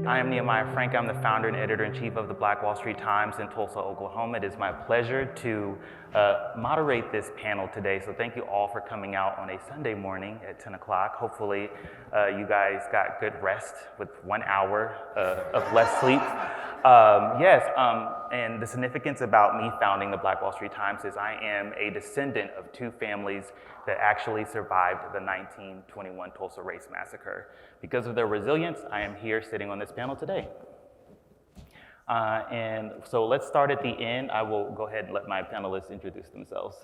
I am Nehemiah Frank. I'm the founder and editor-in-chief of the Black Wall Street Times in Tulsa, Oklahoma. It is my pleasure to moderate this panel today. So thank you all for coming out on a Sunday morning at 10 o'clock. Hopefully you guys got good rest with 1 hour of less sleep. And the significance about me founding the Black Wall Street Times is I am a descendant of two families that actually survived the 1921 Tulsa Race Massacre. Because of their resilience, I am here sitting on this panel today. And so let's start at the end. I will go ahead and let my panelists introduce themselves.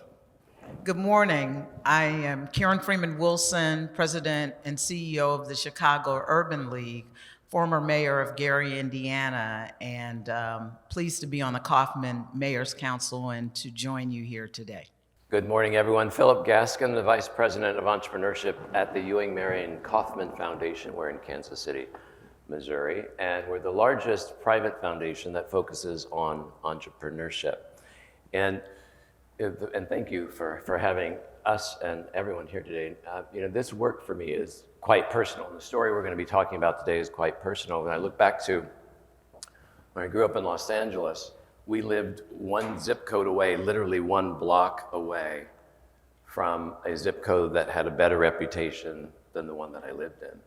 Good morning. I am Karen Freeman-Wilson, President and CEO of the Chicago Urban League, former mayor of Gary, Indiana, and pleased to be on the Kauffman Mayor's Council and to join you here today. Good morning, everyone. Philip Gaskin, the Vice President of Entrepreneurship at the Ewing Marion Kauffman Foundation. We're in Kansas City, Missouri, and we're the largest private foundation that focuses on entrepreneurship. And thank you for having us and everyone here today. This work for me is quite personal. The story we're going to be talking about today is quite personal. When I look back to when I grew up in Los Angeles, we lived one zip code away, literally one block away from a zip code that had a better reputation than the one that I lived in.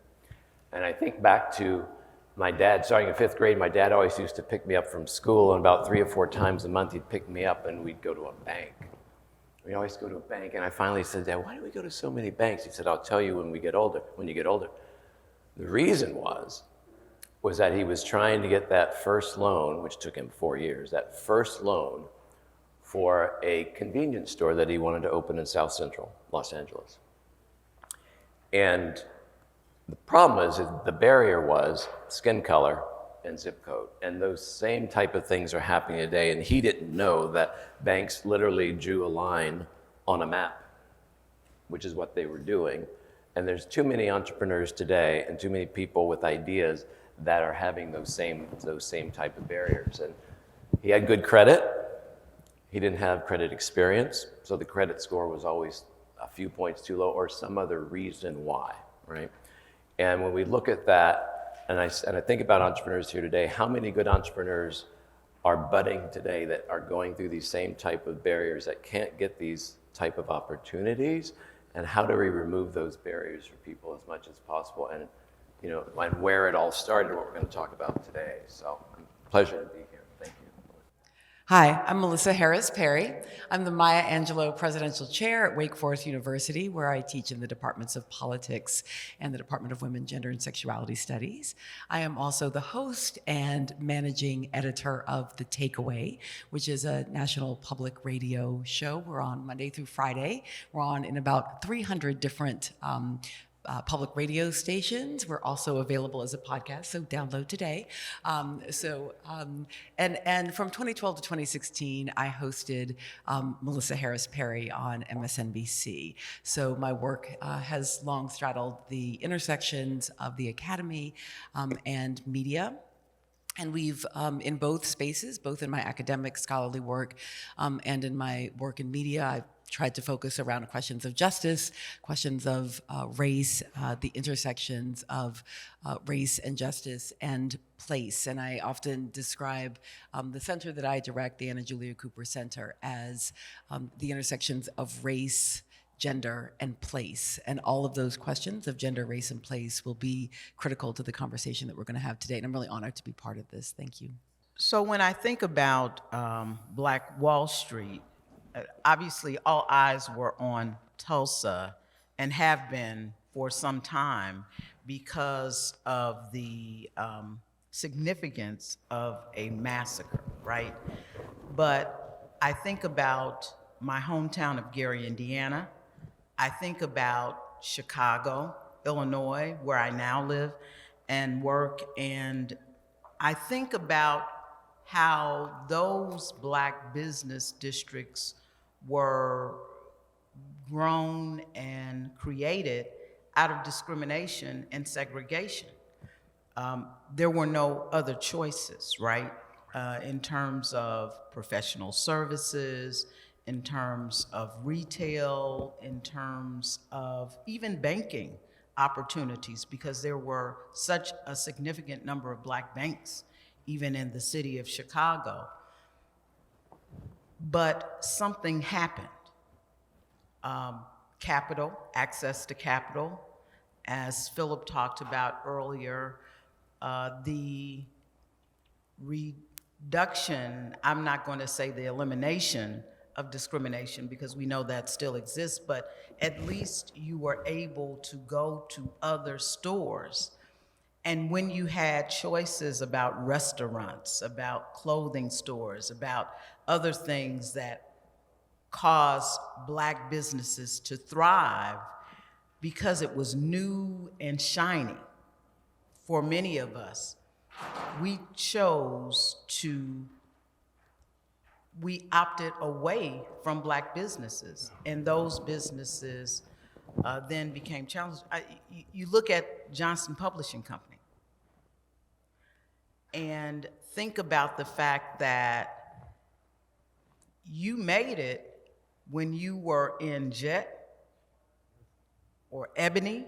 And I think back to my dad, starting in 5th grade, my dad always used to pick me up from school, and about 3 or 4 times a month he'd pick me up and we'd go to a bank. We'd always go to a bank, and I finally said, Dad, why do we go to so many banks? He said, I'll tell you when you get older. The reason was that he was trying to get that first loan, which took him 4 years, that first loan for a convenience store that he wanted to open in South Central Los Angeles. And the problem is that the barrier was skin color and zip code. And those same type of things are happening today. And he didn't know that banks literally drew a line on a map, which is what they were doing. And there's too many entrepreneurs today and too many people with ideas that are having those same type of barriers. And he had good credit. He didn't have credit experience. So the credit score was always a few points too low or some other reason why, right? And when we look at that, and I think about entrepreneurs here today, how many good entrepreneurs are budding today that are going through these same type of barriers that can't get these type of opportunities? And how do we remove those barriers for people as much as possible? And and where it all started, what we're going to talk about today. So, pleasure to be here. Thank you. Hi, I'm Melissa Harris-Perry. I'm the Maya Angelou Presidential Chair at Wake Forest University, where I teach in the departments of politics and the Department of Women, Gender, and Sexuality Studies. I am also the host and managing editor of The Takeaway, which is a national public radio show. We're on Monday through Friday. We're on in about 300 different public radio stations. We're also available as a podcast, so download today. And from 2012 to 2016, I hosted Melissa Harris-Perry on MSNBC. So my work has long straddled the intersections of the academy and media. And we've, in both spaces, both in my academic scholarly work and in my work in media, I've tried to focus around questions of justice, questions of race, the intersections of race and justice and place. And I often describe the center that I direct, the Anna Julia Cooper Center, as the intersections of race, gender, and place. And all of those questions of gender, race, and place will be critical to the conversation that we're going to have today. And I'm really honored to be part of this. Thank you. So when I think about Black Wall Street, obviously all eyes were on Tulsa and have been for some time because of the significance of a massacre, right? But I think about my hometown of Gary, Indiana. I think about Chicago, Illinois, where I now live and work, and I think about how those Black business districts were grown and created out of discrimination and segregation. There were no other choices, right? In terms of professional services, in terms of retail, in terms of even banking. opportunities because there were such a significant number of Black banks, even in the city of Chicago. But something happened. Capital, access to capital, as Philip talked about earlier, the reduction, I'm not going to say the elimination of discrimination because we know that still exists, but at least you were able to go to other stores. And when you had choices about restaurants, about clothing stores, about other things that caused Black businesses to thrive because it was new and shiny for many of us, we opted away from Black businesses, and those businesses then became challenged. You look at Johnson Publishing Company and think about the fact that you made it when you were in Jet or Ebony.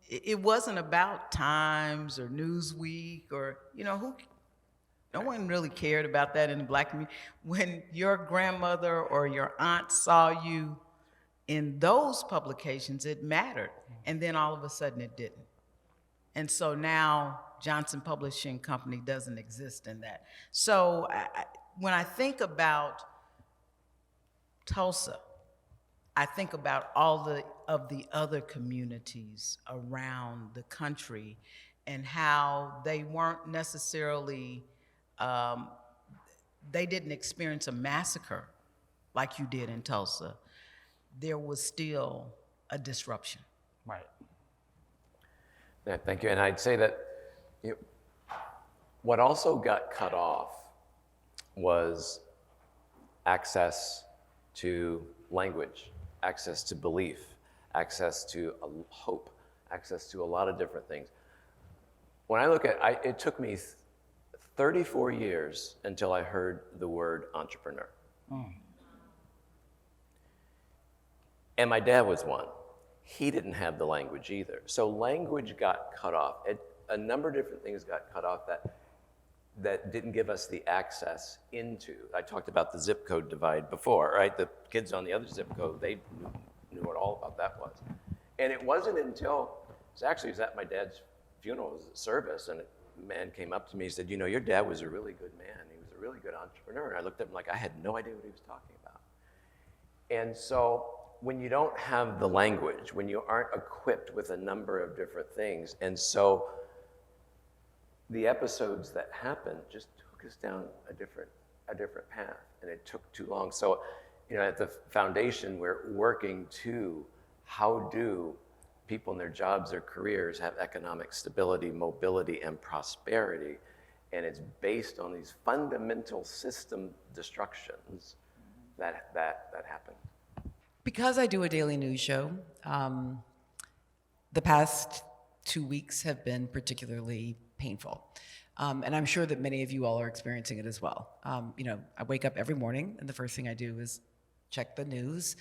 It wasn't about Times or Newsweek or, no one really cared about that in the Black community. When your grandmother or your aunt saw you in those publications, it mattered. And then all of a sudden it didn't. And so now Johnson Publishing Company doesn't exist in that. So when I think about Tulsa, I think about all of the other communities around the country and how they weren't necessarily, they didn't experience a massacre like you did in Tulsa. There was still a disruption. Right. Yeah, thank you. And I'd say that what also got cut off was access to language, access to belief, access to hope, access to a lot of different things. When I look at it took me 34 years until I heard the word entrepreneur. And my dad was one. He didn't have the language either. So language got cut off. A number of different things got cut off that didn't give us the access into. I talked about the zip code divide before, right? The kids on the other zip code, they knew what all about that was. And it wasn't until, it was at my dad's funeral, it was a service, and a man came up to me and said, your dad was a really good man. He was a really good entrepreneur. And I looked at him like I had no idea what he was talking about. And so when you don't have the language, when you aren't equipped with a number of different things, and so the episodes that happened just took us down a different path, and it took too long. So, at the foundation, we're working to how do people in their jobs or careers have economic stability, mobility, and prosperity, and it's based on these fundamental system destructions that happen. Because I do a daily news show, the past 2 weeks have been particularly painful. And I'm sure that many of you all are experiencing it as well. I wake up every morning and the first thing I do is check the news,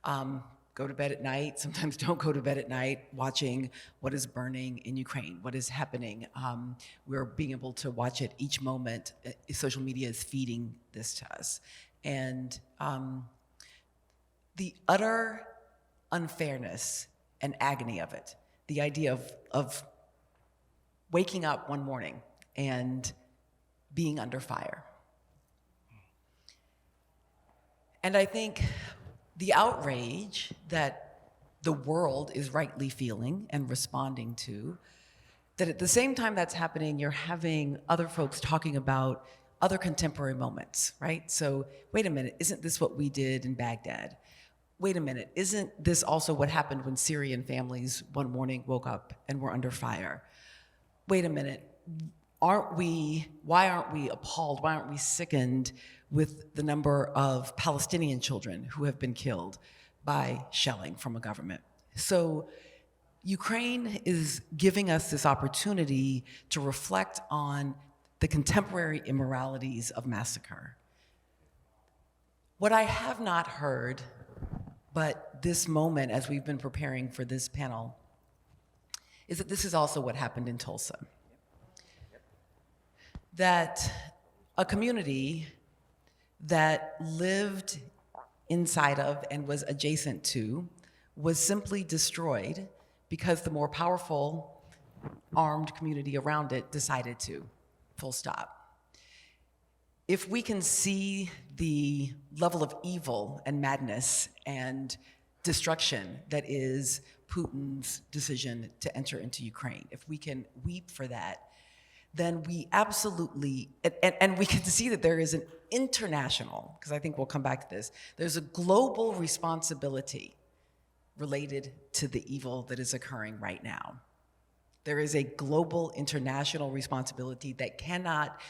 go to bed at night, sometimes don't go to bed at night, watching what is burning in Ukraine, what is happening. We're being able to watch it each moment. Social media is feeding this to us. And the utter unfairness and agony of it, the idea of waking up one morning and being under fire. And I think the outrage that the world is rightly feeling and responding to, that at the same time that's happening, you're having other folks talking about other contemporary moments, right? So, wait a minute, isn't this what we did in Baghdad? Wait a minute, isn't this also what happened when Syrian families one morning woke up and were under fire? Wait a minute, why aren't we appalled, why aren't we sickened with the number of Palestinian children who have been killed by shelling from a government? So Ukraine is giving us this opportunity to reflect on the contemporary immoralities of massacre. What I have not heard But this moment, as we've been preparing for this panel, is that this is also what happened in Tulsa. That a community that lived inside of and was adjacent to was simply destroyed because the more powerful armed community around it decided to, full stop. If we can see the level of evil and madness and destruction that is Putin's decision to enter into Ukraine, if we can weep for that, then we absolutely, and we can see that there is an international, because I think we'll come back to this, there's a global responsibility related to the evil that is occurring right now. There is a global international responsibility that cannot,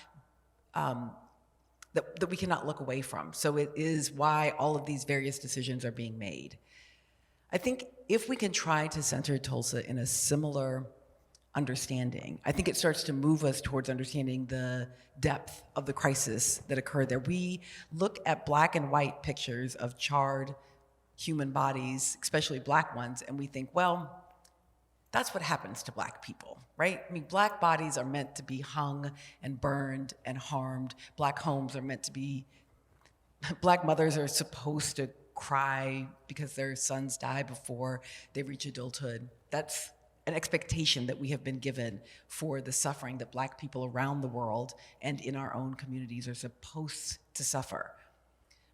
that we cannot look away from. So it is why all of these various decisions are being made. I think if we can try to center Tulsa in a similar understanding, I think it starts to move us towards understanding the depth of the crisis that occurred there. We look at black and white pictures of charred human bodies, especially black ones, and we think, well, that's what happens to black people, right? I mean, black bodies are meant to be hung and burned and harmed. Black homes are meant to be, black mothers are supposed to cry because their sons die before they reach adulthood. That's an expectation that we have been given for the suffering that black people around the world and in our own communities are supposed to suffer.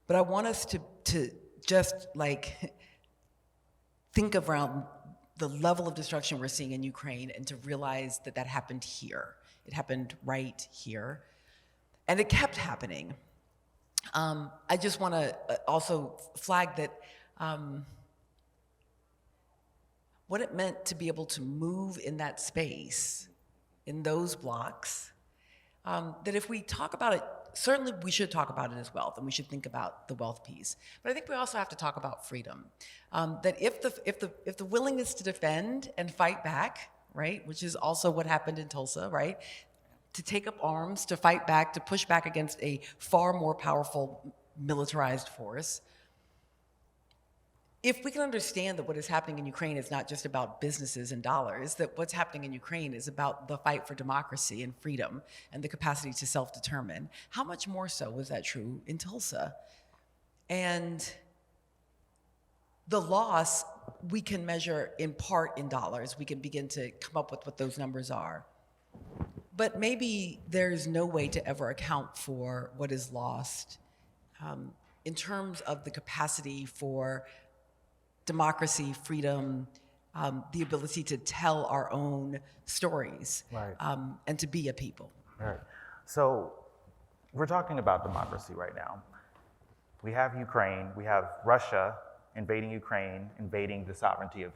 But I want us to just like think around the level of destruction we're seeing in Ukraine and to realize that that happened here. It happened right here. And it kept happening. I just want to also flag that what it meant to be able to move in that space, in those blocks, that if we talk about it, certainly we should talk about it as wealth, and we should think about the wealth piece. But I think we also have to talk about freedom. That if the willingness to defend and fight back, right, which is also what happened in Tulsa, right, to take up arms, to fight back, to push back against a far more powerful militarized force. If we can understand that what is happening in Ukraine is not just about businesses and dollars, that what's happening in Ukraine is about the fight for democracy and freedom and the capacity to self-determine, how much more so was that true in Tulsa? And the loss we can measure in part in dollars. We can begin to come up with what those numbers are. But maybe there's no way to ever account for what is lost in terms of the capacity for democracy, freedom, the ability to tell our own stories, Right. And to be a people. Right. So we're talking about democracy right now. We have Ukraine, we have Russia invading Ukraine, invading the sovereignty of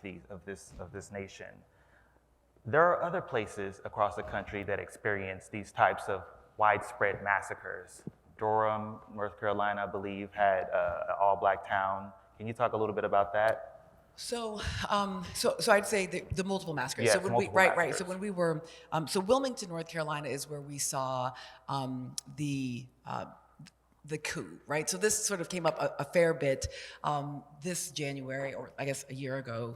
this nation. There are other places across the country that experience these types of widespread massacres. Durham, North Carolina, I believe, had an all-black town. Can you talk a little bit about that? So I'd say the multiple massacres. Yes, So when multiple right. massacres. So when we were, so Wilmington, North Carolina, is where we saw the coup, right? So this sort of came up a fair bit this January, or I guess a year ago,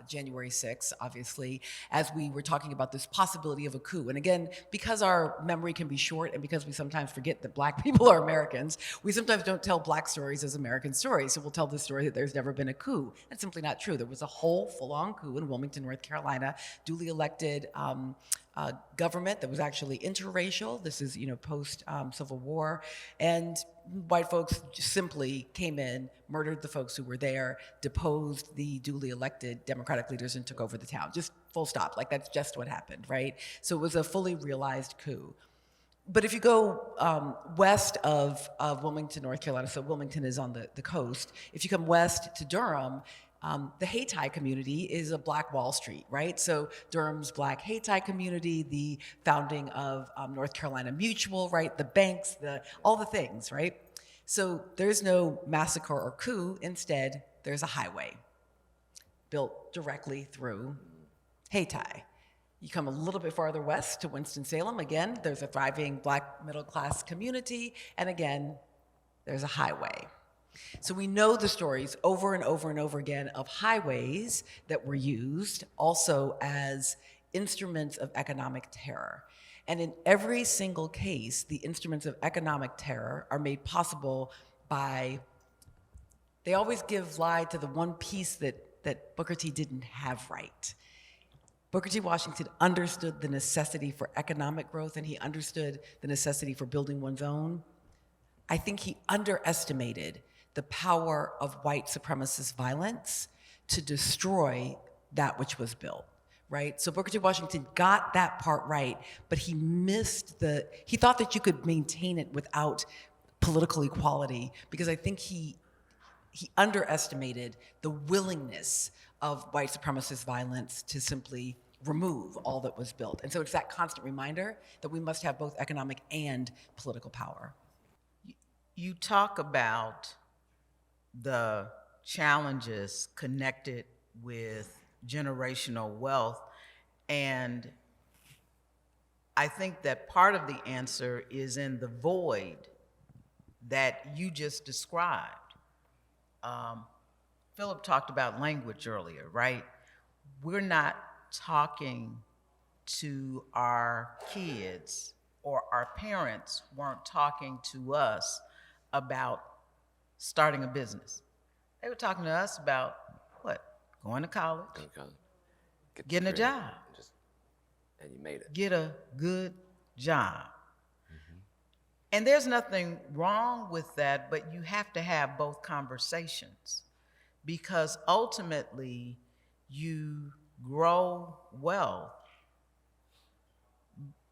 January 6th, obviously, as we were talking about this possibility of a coup. And again, because our memory can be short and because we sometimes forget that black people are Americans, we sometimes don't tell black stories as American stories. So we'll tell the story that there's never been a coup. That's simply not true. There was a whole full-on coup in Wilmington, North Carolina, duly elected government that was actually interracial. This is, post Civil War. And white folks just simply came in, murdered the folks who were there, deposed the duly elected Democratic leaders, and took over the town. Just full stop. Like, that's just what happened, right? So it was a fully realized coup. But if you go west of Wilmington, North Carolina, so Wilmington is on the coast. If you come west to Durham, the Hayti community is a Black Wall Street, right? So Durham's Black Hayti community, the founding of North Carolina Mutual, right? The banks, all the things, right? So there's no massacre or coup. Instead, there's a highway built directly through Hayti. You come a little bit farther west to Winston-Salem. Again, there's a thriving Black middle-class community. And again, there's a highway. So we know the stories over and over and over again of highways that were used also as instruments of economic terror. And in every single case, the instruments of economic terror are made possible by, they always give lie to the one piece that Booker T didn't have right. Booker T. Washington understood the necessity for economic growth, and he understood the necessity for building one's own. I think he underestimated the power of white supremacist violence to destroy that which was built, right? So Booker T. Washington got that part right, but he missed he thought that you could maintain it without political equality, because I think he underestimated the willingness of white supremacist violence to simply remove all that was built. And so it's that constant reminder that we must have both economic and political power. You talk about the challenges connected with generational wealth, and I think that part of the answer is in the void that you just described. Philip talked about language earlier, right? We're not talking to our kids, or our parents weren't talking to us about starting a business. They were talking to us about what? Going to college, getting a job. And you made it. Get a good job. And there's nothing wrong with that, but you have to have both conversations, because ultimately you grow wealth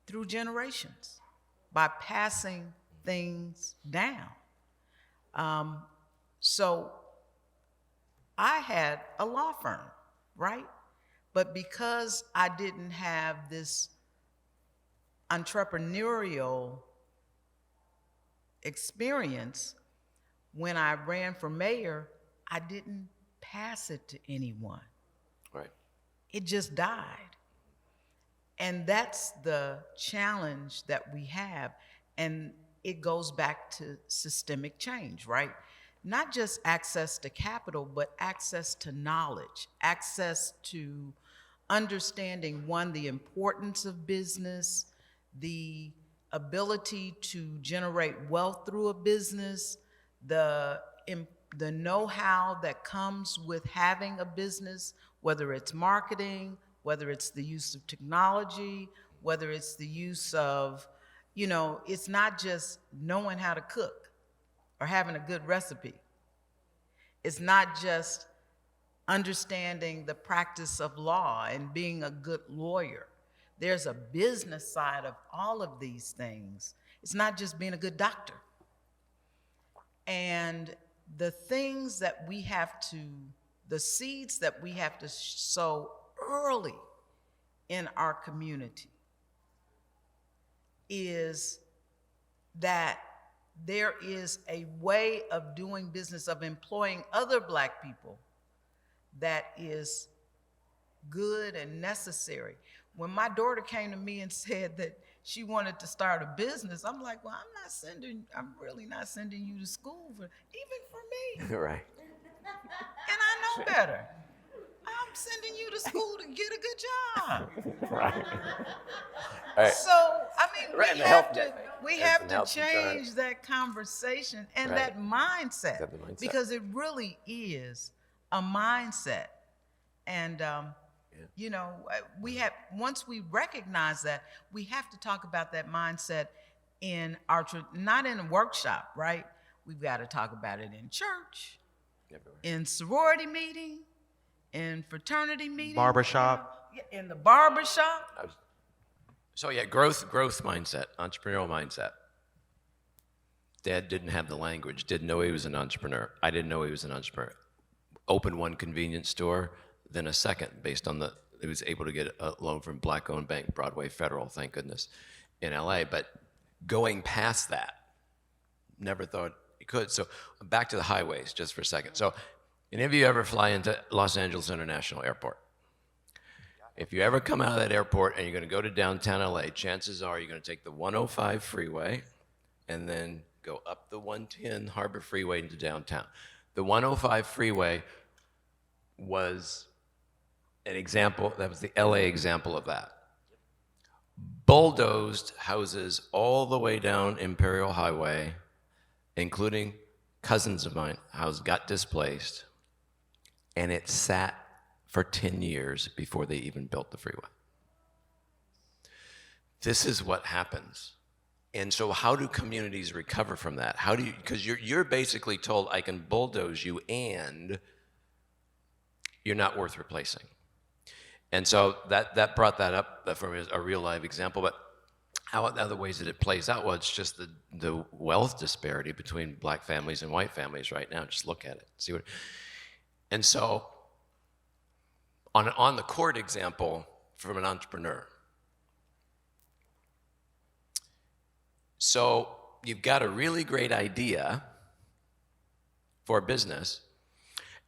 through generations by passing things down. So I had a law firm, right? But because I didn't have this entrepreneurial experience, when I ran for mayor, I didn't pass it to anyone. Right. It just died. And that's the challenge that we have. And it goes back to systemic change, right? Not just access to capital, but access to knowledge, access to understanding, one, the importance of business, the ability to generate wealth through a business, the know-how that comes with having a business, whether it's marketing, whether it's the use of technology, whether it's the use of, it's not just knowing how to cook or having a good recipe. It's not just understanding the practice of law and being a good lawyer. There's a business side of all of these things. It's not just being a good doctor. And the things that we have to, the seeds that we have to sow early in our community is that there is a way of doing business, of employing other Black people that is good and necessary. When my daughter came to me and said that she wanted to start a business, I'm like, well, I'm really not sending you to school even for me. Right. And I know better. I'm sending you to school to get a good job. Right. Right. So, I mean, Right, we have to change that conversation and Right. that mindset, Got the mindset. because it really is a mindset. And, once we recognize that, we have to talk about that mindset not in a workshop, right? We've got to talk about it in church, Everywhere. in sorority meeting, in fraternity meeting. Barbershop. In the barbershop. So yeah, growth mindset, entrepreneurial mindset. Dad didn't have the language, didn't know he was an entrepreneur. I didn't know he was an entrepreneur. Opened one convenience store, then a second, based on he was able to get a loan from Black-owned bank, Broadway Federal, thank goodness, in LA. But going past that, never thought he could. So back to the highways just for a second. So any of you ever fly into Los Angeles International Airport? If you ever come out of that airport and you're going to go to downtown LA, chances are you're going to take the 105 freeway and then go up the 110 Harbor Freeway into downtown. The 105 freeway was an example, that was the LA example of that. Bulldozed houses all the way down Imperial Highway, including cousins of mine, house got displaced, and it sat for 10 years before they even built the freeway. This is what happens. And so how do communities recover from that? How do you, because you're basically told, I can bulldoze you and you're not worth replacing. And so that brought that up for me as a real live example. But how other ways that it plays out? Well, it's just the wealth disparity between black families and white families right now. Just look at it, see what. And so on the court example from an entrepreneur. So you've got a really great idea for a business,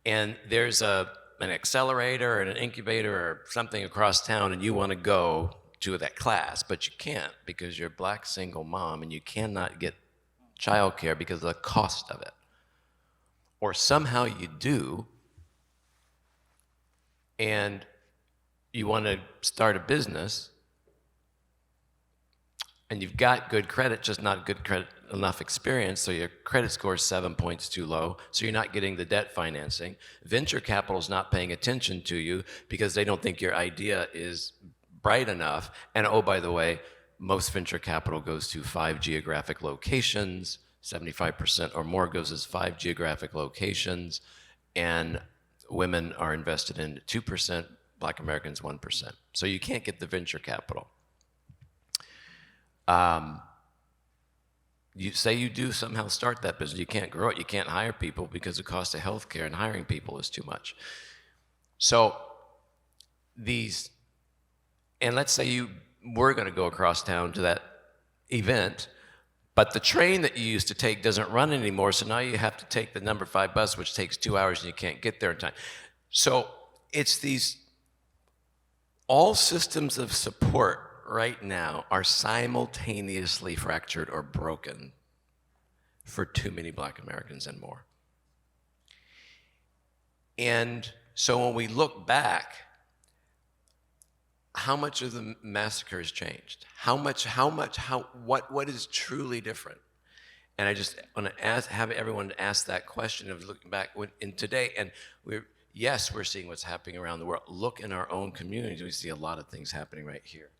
and there's an accelerator and an incubator or something across town, and you want to go to that class, but you can't because you're a black single mom and you cannot get childcare because of the cost of it. Or somehow you do, and you want to start a business, and you've got good credit, just not good credit, enough experience, so your credit score is 7 points too low, so you're not getting the debt financing. Venture capital is not paying attention to you because they don't think your idea is bright enough. And oh, by the way, most venture capital goes to 5 geographic locations, 75% or more goes as 5 geographic locations, and women are invested in 2%, black Americans 1%. So you can't get the venture capital. You say you do somehow start that business, you can't grow it, you can't hire people because the cost of healthcare and hiring people is too much. So and let's say you were gonna go across town to that event, but the train that you used to take doesn't run anymore, so now you have to take the number 5 bus, which takes 2 hours and you can't get there in time. So it's all systems of support right now are simultaneously fractured or broken for too many black Americans and more. And so when we look back, how much of the massacre has changed? What is truly different? And I just want to have everyone ask that question of looking back in today, and yes, we're seeing what's happening around the world. Look in our own communities, we see a lot of things happening right here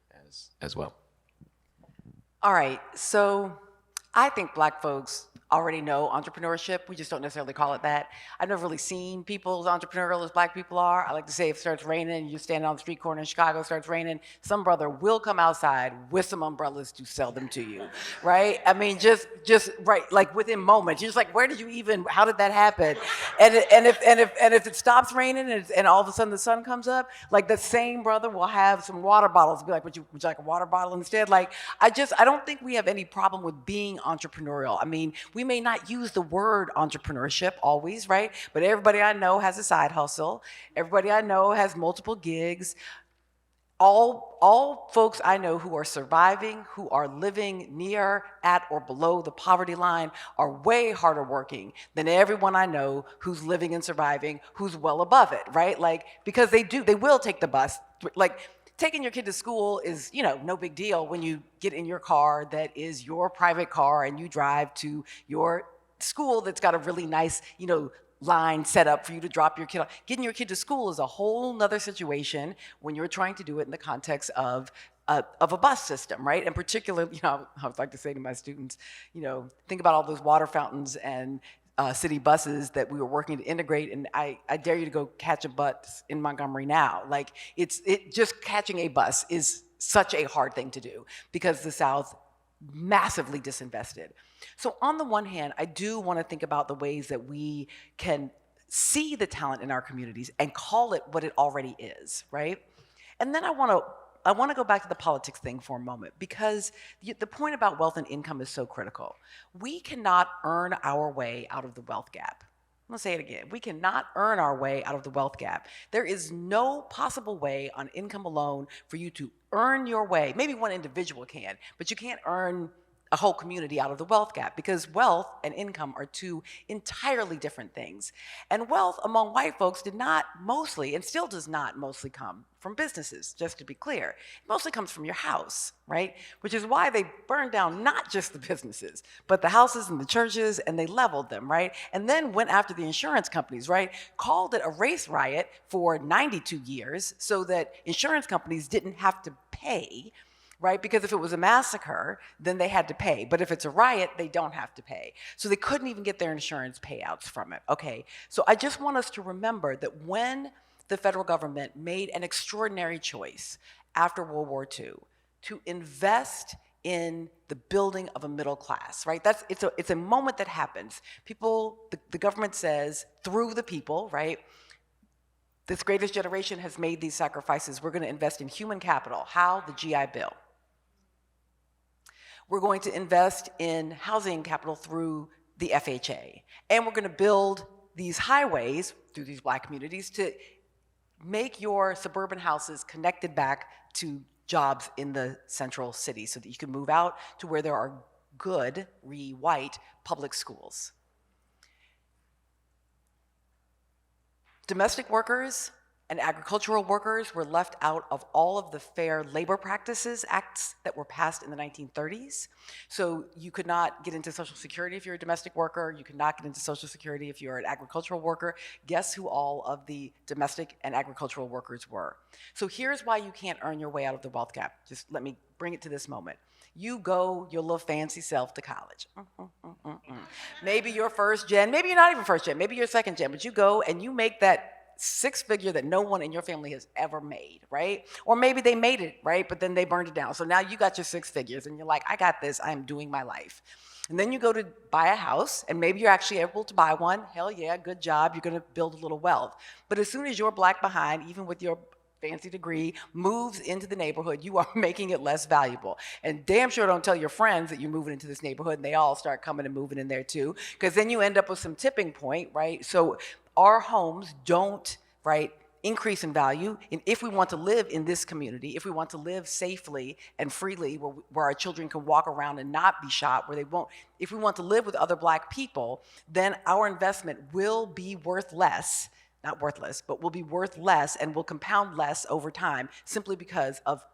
as well. All right, so I think black folks already know entrepreneurship. We just don't necessarily call it that. I've never really seen people as entrepreneurial as black people are. I like to say if it starts raining, you're standing on the street corner in Chicago, it starts raining, some brother will come outside with some umbrellas to sell them to you, right? I mean, just right, like within moments. You're just like, where did you even, how did that happen? And if it stops raining and all of a sudden the sun comes up, like the same brother will have some water bottles, be like, would you like a water bottle instead? Like, I don't think we have any problem with being entrepreneurial. I mean, we may not use the word entrepreneurship always, right? But everybody I know has a side hustle. Everybody I know has multiple gigs. All folks I know who are surviving, who are living near, at, or below the poverty line are way harder working than everyone I know who's living and surviving, who's well above it, right? Like, because they will take the bus. Like, taking your kid to school is, no big deal when you get in your car that is your private car and you drive to your school that's got a really nice, line set up for you to drop your kid off. Getting your kid to school is a whole nother situation when you're trying to do it in the context of a bus system, right? And particularly, I would like to say to my students, think about all those water fountains and city buses that we were working to integrate, and I dare you to go catch a bus in Montgomery now. Like, just catching a bus is such a hard thing to do because the South massively disinvested. So on the one hand, I do want to think about the ways that we can see the talent in our communities and call it what it already is, right? And then I want to go back to the politics thing for a moment, because the point about wealth and income is so critical. We cannot earn our way out of the wealth gap. I'm gonna say it again. We cannot earn our way out of the wealth gap. There is no possible way on income alone for you to earn your way. Maybe one individual can, but you can't earn a whole community out of the wealth gap, because wealth and income are two entirely different things. And wealth among white folks did not mostly, and still does not mostly, come from businesses, just to be clear. It mostly comes from your house, right? Which is why they burned down not just the businesses, but the houses and the churches, and they leveled them, right? And then went after the insurance companies, right? Called it a race riot for 92 years so that insurance companies didn't have to pay, right? Because if it was a massacre, then they had to pay. But if it's a riot, they don't have to pay. So they couldn't even get their insurance payouts from it, okay? So I just want us to remember that when the federal government made an extraordinary choice after World War II to invest in the building of a middle class, right? It's a moment that happens. People, the government says, through the people, right? This greatest generation has made these sacrifices. We're going to invest in human capital. How? The GI Bill. We're going to invest in housing capital through the FHA. And we're going to build these highways through these Black communities to make your suburban houses connected back to jobs in the central city so that you can move out to where there are good, white public schools. Domestic workers and agricultural workers were left out of all of the Fair Labor Practices Acts that were passed in the 1930s. So you could not get into Social Security if you're a domestic worker. You could not get into Social Security if you're an agricultural worker. Guess who all of the domestic and agricultural workers were? So here's why you can't earn your way out of the wealth gap. Just let me bring it to this moment. You go your little fancy self to college. Maybe you're first gen, maybe you're not even first gen, maybe you're second gen, but you go and you make that six figure that no one in your family has ever made, right? Or maybe they made it, right? But then they burned it down. So now you got your six figures and you're like, I got this, I am doing my life. And then you go to buy a house and maybe you're actually able to buy one. Hell yeah, good job, you're gonna build a little wealth. But as soon as your Black behind, even with your fancy degree, moves into the neighborhood, you are making it less valuable. And damn sure don't tell your friends that you're moving into this neighborhood and they all start coming and moving in there too, because then you end up with some tipping point, right? So our homes don't, right, increase in value. And if we want to live in this community, if we want to live safely and freely, where our children can walk around and not be shot, where they won't, if we want to live with other Black people, then our investment will be worth less, not worthless, but will be worth less and will compound less over time simply because of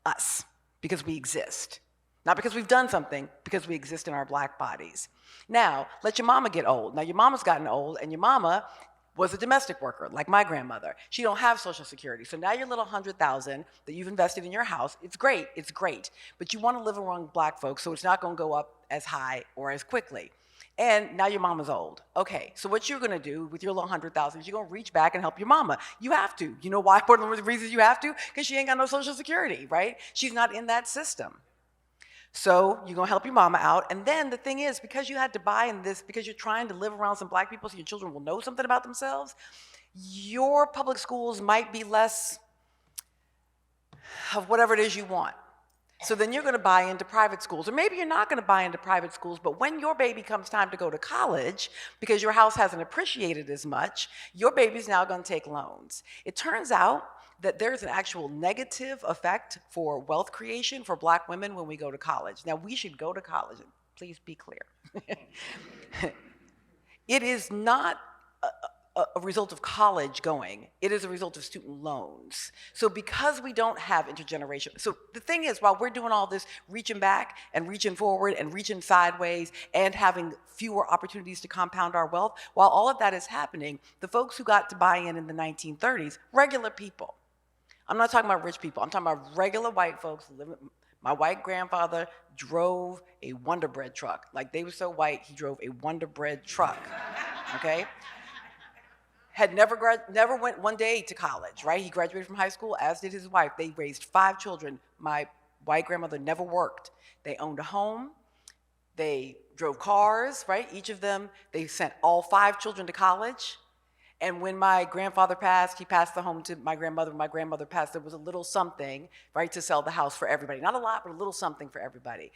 us, because we exist. Not because we've done something, because we exist in our Black bodies. Now, let your mama get old. Now, your mama's gotten old, and your mama was a domestic worker, like my grandmother. She don't have Social Security. So now your little $100,000 that you've invested in your house, it's great, but you wanna live around Black folks, so it's not gonna go up as high or as quickly. And now your mama's old. Okay, so what you're gonna do with your little $100,000 is you're gonna reach back and help your mama. You have to. You know why? One of the reasons you have to? Because she ain't got no Social Security, right? She's not in that system. So you're gonna help your mama out, and then the thing is, because you had to buy in this, because you're trying to live around some Black people so your children will know something about themselves, your public schools might be less of whatever it is you want. So then you're gonna buy into private schools, or maybe you're not gonna buy into private schools, but when your baby comes time to go to college, because your house hasn't appreciated as much, your baby's now gonna take loans. It turns out that there's an actual negative effect for wealth creation for Black women when we go to college. Now, we should go to college, and please be clear. It is not a result of college going, it is a result of student loans. So because we don't have intergenerational, so the thing is, while we're doing all this reaching back and reaching forward and reaching sideways and having fewer opportunities to compound our wealth, while all of that is happening, the folks who got to buy in the 1930s, regular people, I'm not talking about rich people, I'm talking about regular white folks living. My white grandfather drove a Wonder Bread truck. Like, they were so white, he drove a Wonder Bread truck, okay? Had never went one day to college, right? He graduated from high school, as did his wife. They raised 5 children. My white grandmother never worked. They owned a home, they drove cars, right? Each of them, they sent all 5 children to college. And when my grandfather passed, he passed the home to my grandmother. When my grandmother passed, there was a little something, right, to sell the house for everybody. Not a lot, but a little something for everybody.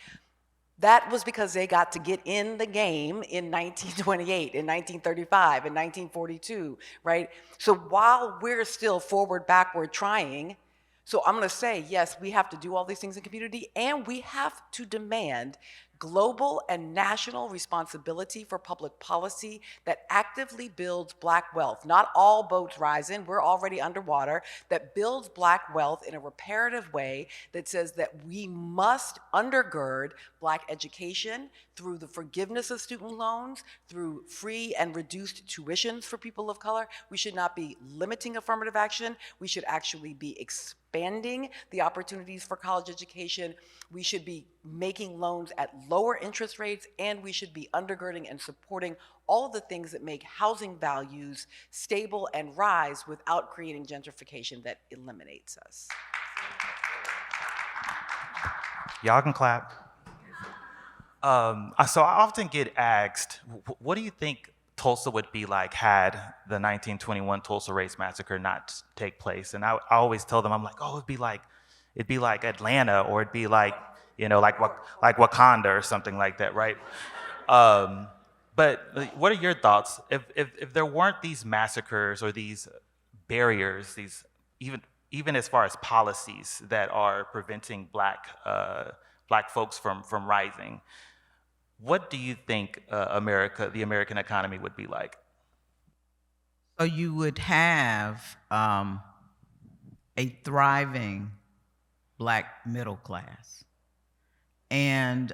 That was because they got to get in the game in 1928, in 1935, in 1942, right? So while we're still forward, backward trying, so I'm gonna say, yes, we have to do all these things in community, and we have to demand global and national responsibility for public policy that actively builds Black wealth. Not all boats rise in, we're already underwater, that builds Black wealth in a reparative way that says that we must undergird Black education through the forgiveness of student loans, through free and reduced tuitions for people of color. We should not be limiting affirmative action. We should actually be expanding the opportunities for college education. We should be making loans at lower interest rates, and we should be undergirding and supporting all of the things that make housing values stable and rise without creating gentrification that eliminates us. Y'all can clap. So I often get asked, what do you think Tulsa would be like had the 1921 Tulsa Race Massacre not take place? And I always tell them, I'm like, oh, it'd be like Atlanta, or it'd be like, like Wakanda or something like that, right? But what are your thoughts? If there weren't these massacres or these barriers, these even as far as policies that are preventing Black folks from rising, what do you think the American economy would be like? So you would have a thriving Black middle class. And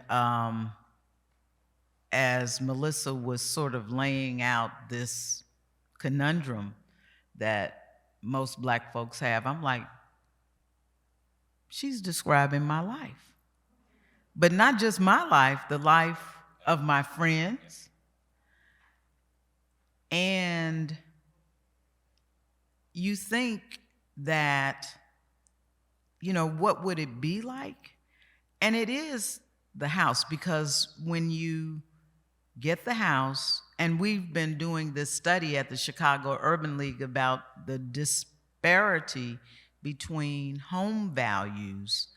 as Melissa was sort of laying out this conundrum that most Black folks have, I'm like, she's describing my life. But not just my life, the life of my friends. And you think that, what would it be like? And it is the house, because when you get the house, and we've been doing this study at the Chicago Urban League about the disparity between home values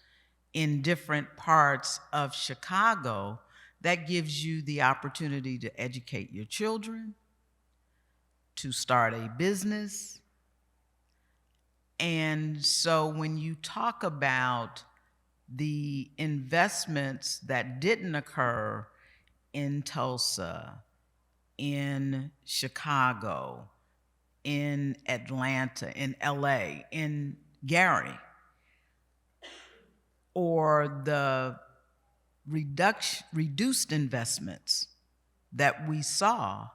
in different parts of Chicago, that gives you the opportunity to educate your children, to start a business. And so when you talk about the investments that didn't occur in Tulsa, in Chicago, in Atlanta, in LA, in Gary, or the reduced investments that we saw,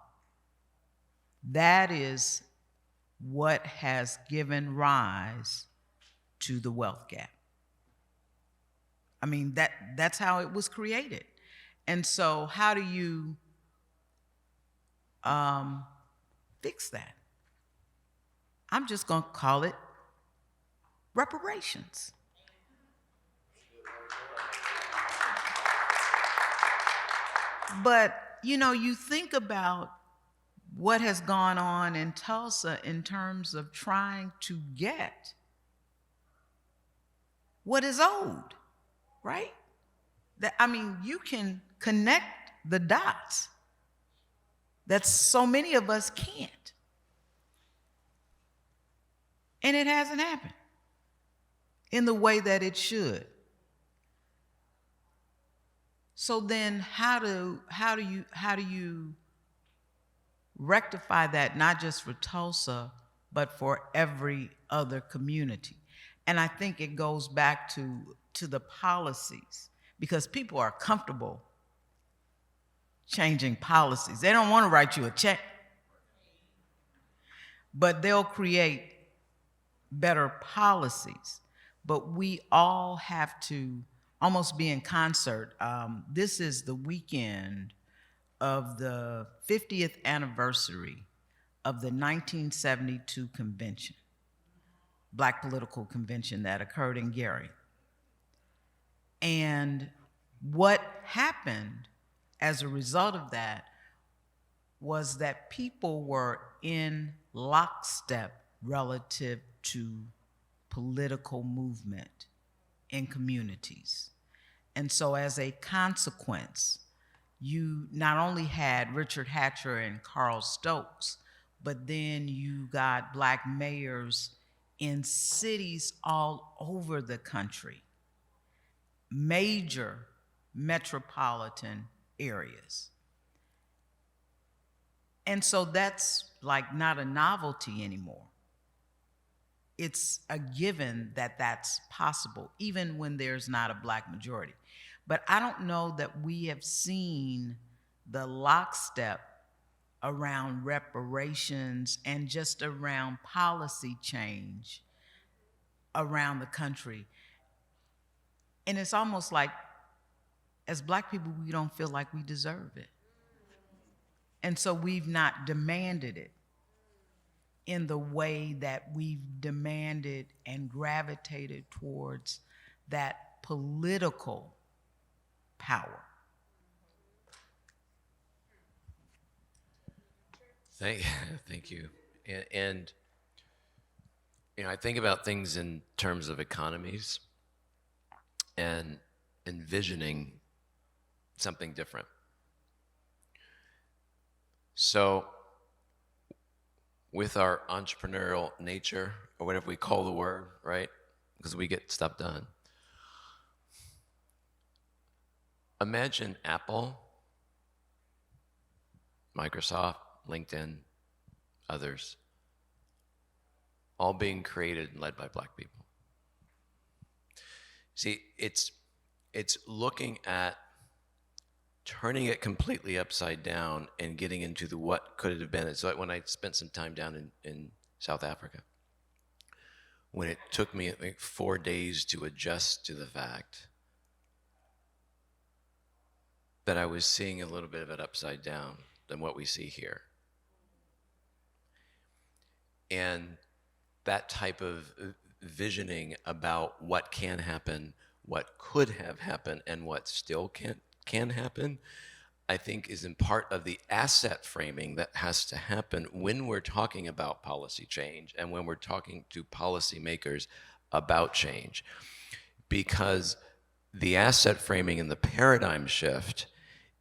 that is what has given rise to the wealth gap. I mean, that's how it was created. And so how do you fix that? I'm just going to call it reparations. But, you think about what has gone on in Tulsa in terms of trying to get what is owed, right? You can connect the dots that so many of us can't. And it hasn't happened in the way that it should. So then how do you rectify that, not just for Tulsa, but for every other community? And I think it goes back to the policies, because people are comfortable changing policies. They don't want to write you a check, but they'll create better policies. But we all have to almost be in concert. This is the weekend of the 50th anniversary of the 1972 convention, Black Political Convention that occurred in Gary. And what happened as a result of that was that people were in lockstep relative to political movement in communities. And so as a consequence, you not only had Richard Hatcher and Carl Stokes, but then you got Black mayors in cities all over the country, major metropolitan areas. And so that's like not a novelty anymore. It's a given that that's possible, even when there's not a Black majority. But I don't know that we have seen the lockstep around reparations and just around policy change around the country. And it's almost like, as Black people, we don't feel like we deserve it. And so we've not demanded it in the way that we've demanded and gravitated towards that political power. Thank you. And I think about things in terms of economies and envisioning something different. So with our entrepreneurial nature, or whatever we call the word, right? Because we get stuff done. Imagine Apple, Microsoft, LinkedIn, others, all being created and led by Black people. See, it's looking at turning it completely upside down and getting into the what could it have been. It's like when I spent some time down in South Africa, when it took me like 4 days to adjust to the fact that I was seeing a little bit of it upside down than what we see here. And that type of visioning about what can happen, what could have happened, and what still can happen, I think is in part of the asset framing that has to happen when we're talking about policy change and when we're talking to policymakers about change. Because the asset framing and the paradigm shift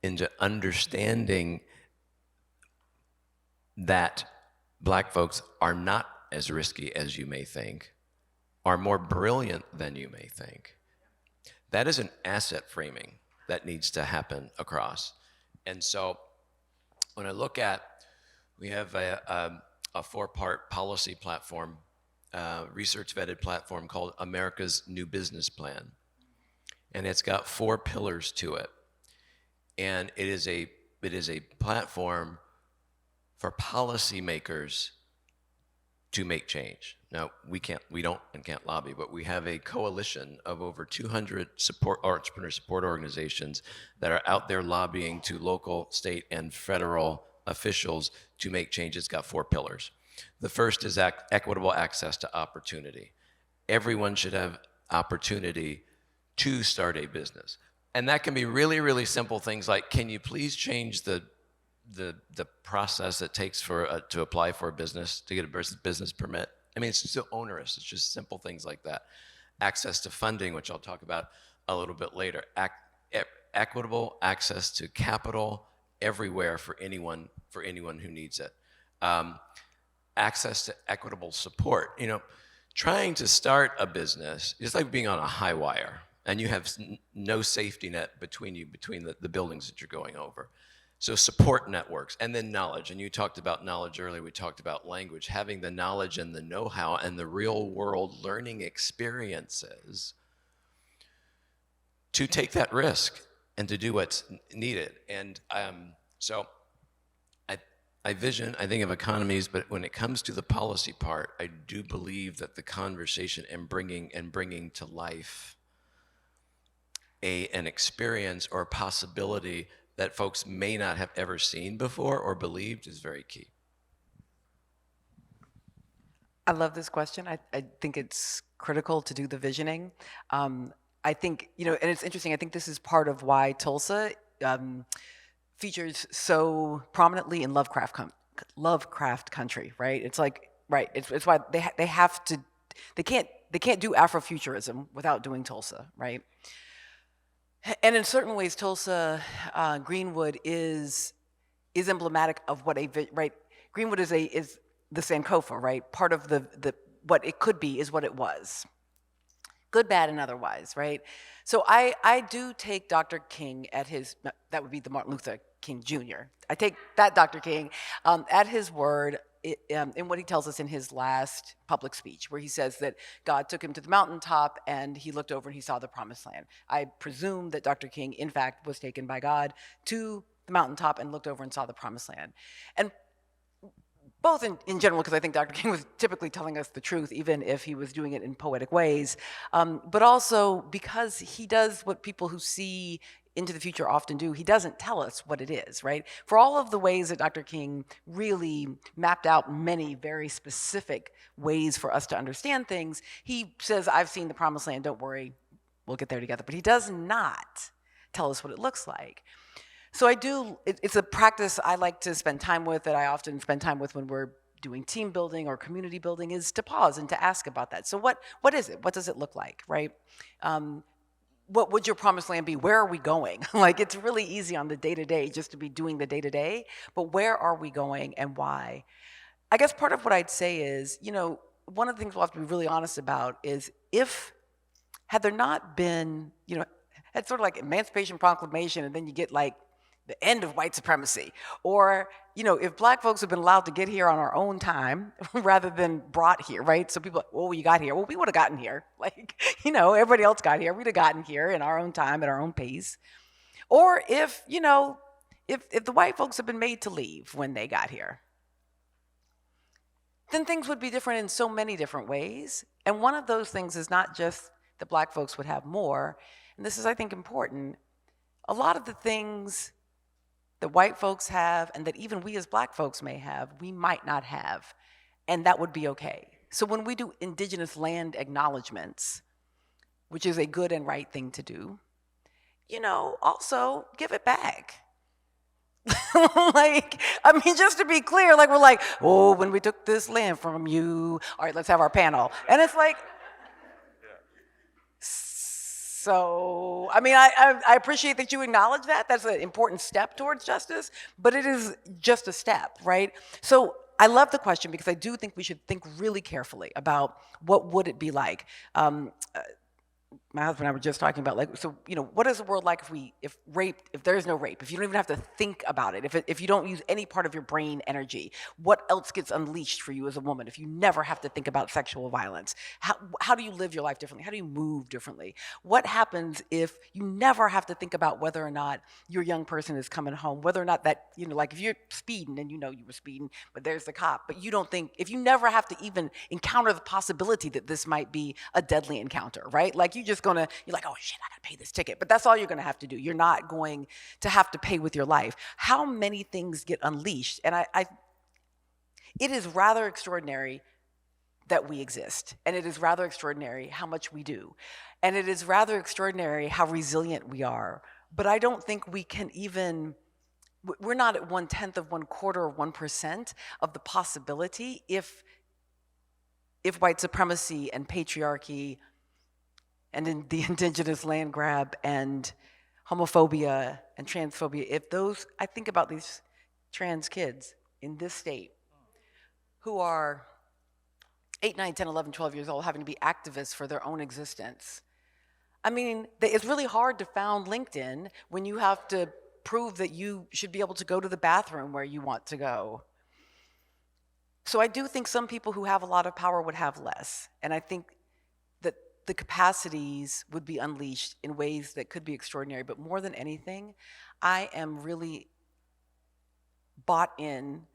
into understanding that Black folks are not as risky as you may think, are more brilliant than you may think. That is an asset framing that needs to happen across. And so when I look at, we have a 4-part policy platform, research vetted platform called America's New Business Plan. And it's got 4 pillars to it. And it is a platform for policymakers to make change. Now, we don't and can't lobby, but we have a coalition of over 200 entrepreneur support organizations that are out there lobbying to local, state, and federal officials to make change. It's got 4 pillars. The first is equitable access to opportunity. Everyone should have opportunity to start a business. And that can be really, really simple things like, can you please change the process it takes to apply for a business, to get a business permit? I mean, it's so onerous. It's just simple things like that. Access to funding, which I'll talk about a little bit later. Equitable access to capital everywhere for anyone who needs it. Access to equitable support. Trying to start a business is like being on a high wire, and you have no safety net between the buildings that you're going over. So support networks, and then knowledge. And you talked about knowledge earlier. We talked about language. Having the knowledge and the know-how and the real-world learning experiences to take that risk and to do what's needed. And so I think of economies, but when it comes to the policy part, I do believe that the conversation and bringing to life an experience or a possibility that folks may not have ever seen before or believed is very key. I love this question. I think it's critical to do the visioning. I think, and it's interesting, I think this is part of why Tulsa features so prominently in Lovecraft country, right? It's like, right, it's why they have to, they can't do Afrofuturism without doing Tulsa, right? And in certain ways, Tulsa, Greenwood is emblematic of what right? Greenwood is the Sankofa, right? Part of the what it could be is what it was. good, bad, and otherwise, right? So I do take Dr. King at his, that would be the Martin Luther King Jr. I take that Dr. King at his word in what he tells us in his last public speech, where he says that God took him to the mountaintop and he looked over and he saw the promised land. I presume that Dr. King, in fact, was taken by God to the mountaintop and looked over and saw the promised land. And both in general, because I think Dr. King was typically telling us the truth, even if he was doing it in poetic ways, but also because he does what people who see into the future often do. He doesn't tell us what it is, right? For all of the ways that Dr. King really mapped out many very specific ways for us to understand things, he says, I've seen the promised land, don't worry, we'll get there together. But he does not tell us what it looks like. So it's a practice I like to spend time with, that I often spend time with when we're doing team building or community building, is to pause and to ask about that. So what is it? What does it look like, right? What would your promised land be? Where are we going? Like, it's really easy on the day-to-day just to be doing the day-to-day, but where are we going and why? I guess part of what I'd say is, one of the things we'll have to be really honest about is had there not been, it's sort of like Emancipation Proclamation, and then you get like the end of white supremacy. Or, if Black folks have been allowed to get here on our own time rather than brought here, right? So people are like, well, you got here. Well, we would have gotten here. Like, everybody else got here. We'd have gotten here in our own time, at our own pace. Or if the white folks have been made to leave when they got here, then things would be different in so many different ways. And one of those things is not just that Black folks would have more, and this is, I think, important. A lot of the things that white folks have and that even we as Black folks may have, we might not have, and that would be okay. So when we do indigenous land acknowledgements, which is a good and right thing to do, also give it back. Just to be clear, we're like, oh, when we took this land from you, all right, let's have our panel. And it's like, so, I appreciate that you acknowledge that. That's an important step towards justice, but it is just a step, right? So I love the question, because I do think we should think really carefully about what would it be like. My husband and I were just talking about, what is the world like if there is no rape, if you don't even have to think about it, if you don't use any part of your brain energy, what else gets unleashed for you as a woman if you never have to think about sexual violence? How do you live your life differently? How do you move differently? What happens if you never have to think about whether or not your young person is coming home, whether or not that, if you're speeding and you were speeding, but there's the cop, but you don't think, if you never have to even encounter the possibility that this might be a deadly encounter, right? You're like, oh shit, I gotta pay this ticket. But that's all you're gonna have to do. You're not going to have to pay with your life. How many things get unleashed? And it is rather extraordinary that we exist. And it is rather extraordinary how much we do. And it is rather extraordinary how resilient we are. But I don't think we can even, we're not at 1/10 of 1/4 or 1% of the possibility if white supremacy and patriarchy and in the indigenous land grab and homophobia and transphobia, I think about these trans kids in this state who are 8, 9, 10, 11, 12 years old, having to be activists for their own existence. It's really hard to found LinkedIn when you have to prove that you should be able to go to the bathroom where you want to go. So I do think some people who have a lot of power would have less. And I think that the capacities would be unleashed in ways that could be extraordinary. But more than anything, I am really bought in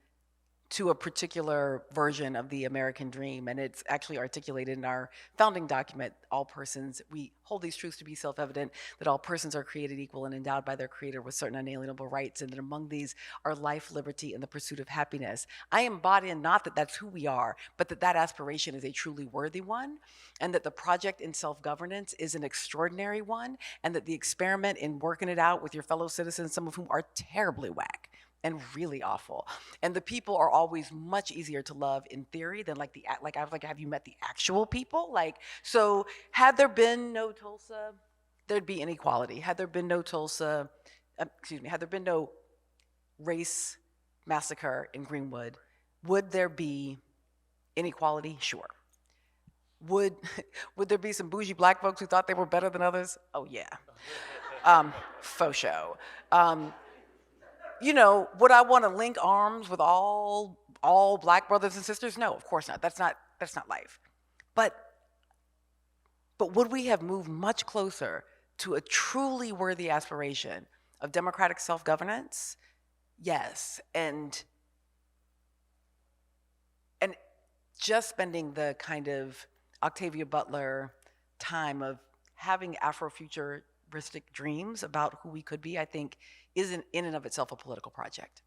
to a particular version of the American dream, and it's actually articulated in our founding document, all persons, we hold these truths to be self-evident, that all persons are created equal and endowed by their creator with certain unalienable rights, and that among these are life, liberty, and the pursuit of happiness. I am bought in, not that that's who we are, but that aspiration is a truly worthy one, and that the project in self-governance is an extraordinary one, and that the experiment in working it out with your fellow citizens, some of whom are terribly whack and really awful. And the people are always much easier to love in theory than have you met the actual people? So had there been no Tulsa, there'd be inequality. Had there been no Tulsa, had there been no race massacre in Greenwood, would there be inequality? Sure. Would would there be some bougie black folks who thought they were better than others? Oh yeah, faux show. Would I want to link arms with all black brothers and sisters? No, of course not. That's not life. But would we have moved much closer to a truly worthy aspiration of democratic self-governance? Yes, and just spending the kind of Octavia Butler time of having Afrofuturistic dreams about who we could be, I think, isn't in and of itself a political project.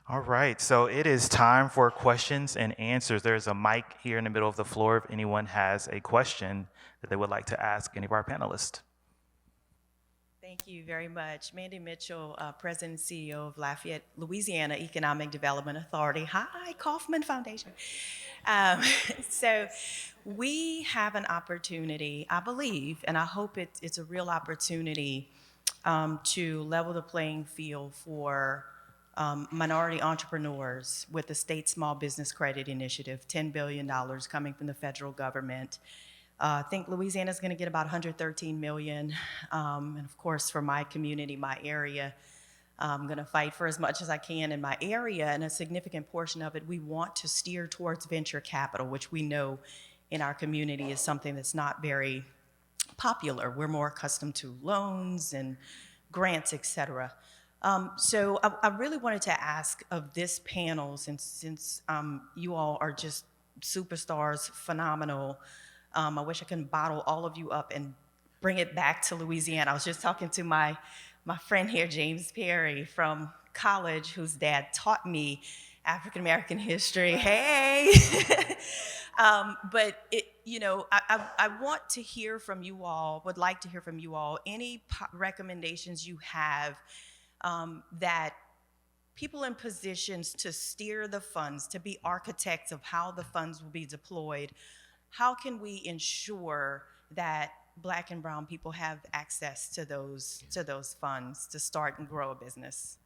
All right, so it is time for questions and answers. There's a mic here in the middle of the floor if anyone has a question that they would like to ask any of our panelists. Thank you very much. Mandy Mitchell, President and CEO of Lafayette, Louisiana Economic Development Authority. Hi, Kauffman Foundation. So we have an opportunity, I believe, and I hope it's a real opportunity to level the playing field for minority entrepreneurs with the State Small Business Credit Initiative, $10 billion coming from the federal government. I think Louisiana is going to get about $113 million. And of course, for my community, my area, I'm going to fight for as much as I can in my area. And a significant portion of it, we want to steer towards venture capital, which we know in our community is something that's not very popular. We're more accustomed to loans and grants, et cetera. So I really wanted to ask of this panel, since you all are just superstars, phenomenal. I wish I could bottle all of you up and bring it back to Louisiana. I was just talking to my friend here, James Perry, from college, whose dad taught me African-American history. Hey! But I want to hear from you all, would like to hear from you all, any recommendations you have that people in positions to steer the funds, to be architects of how the funds will be deployed. How can we ensure that Black and brown people have access to those funds to start and grow a business?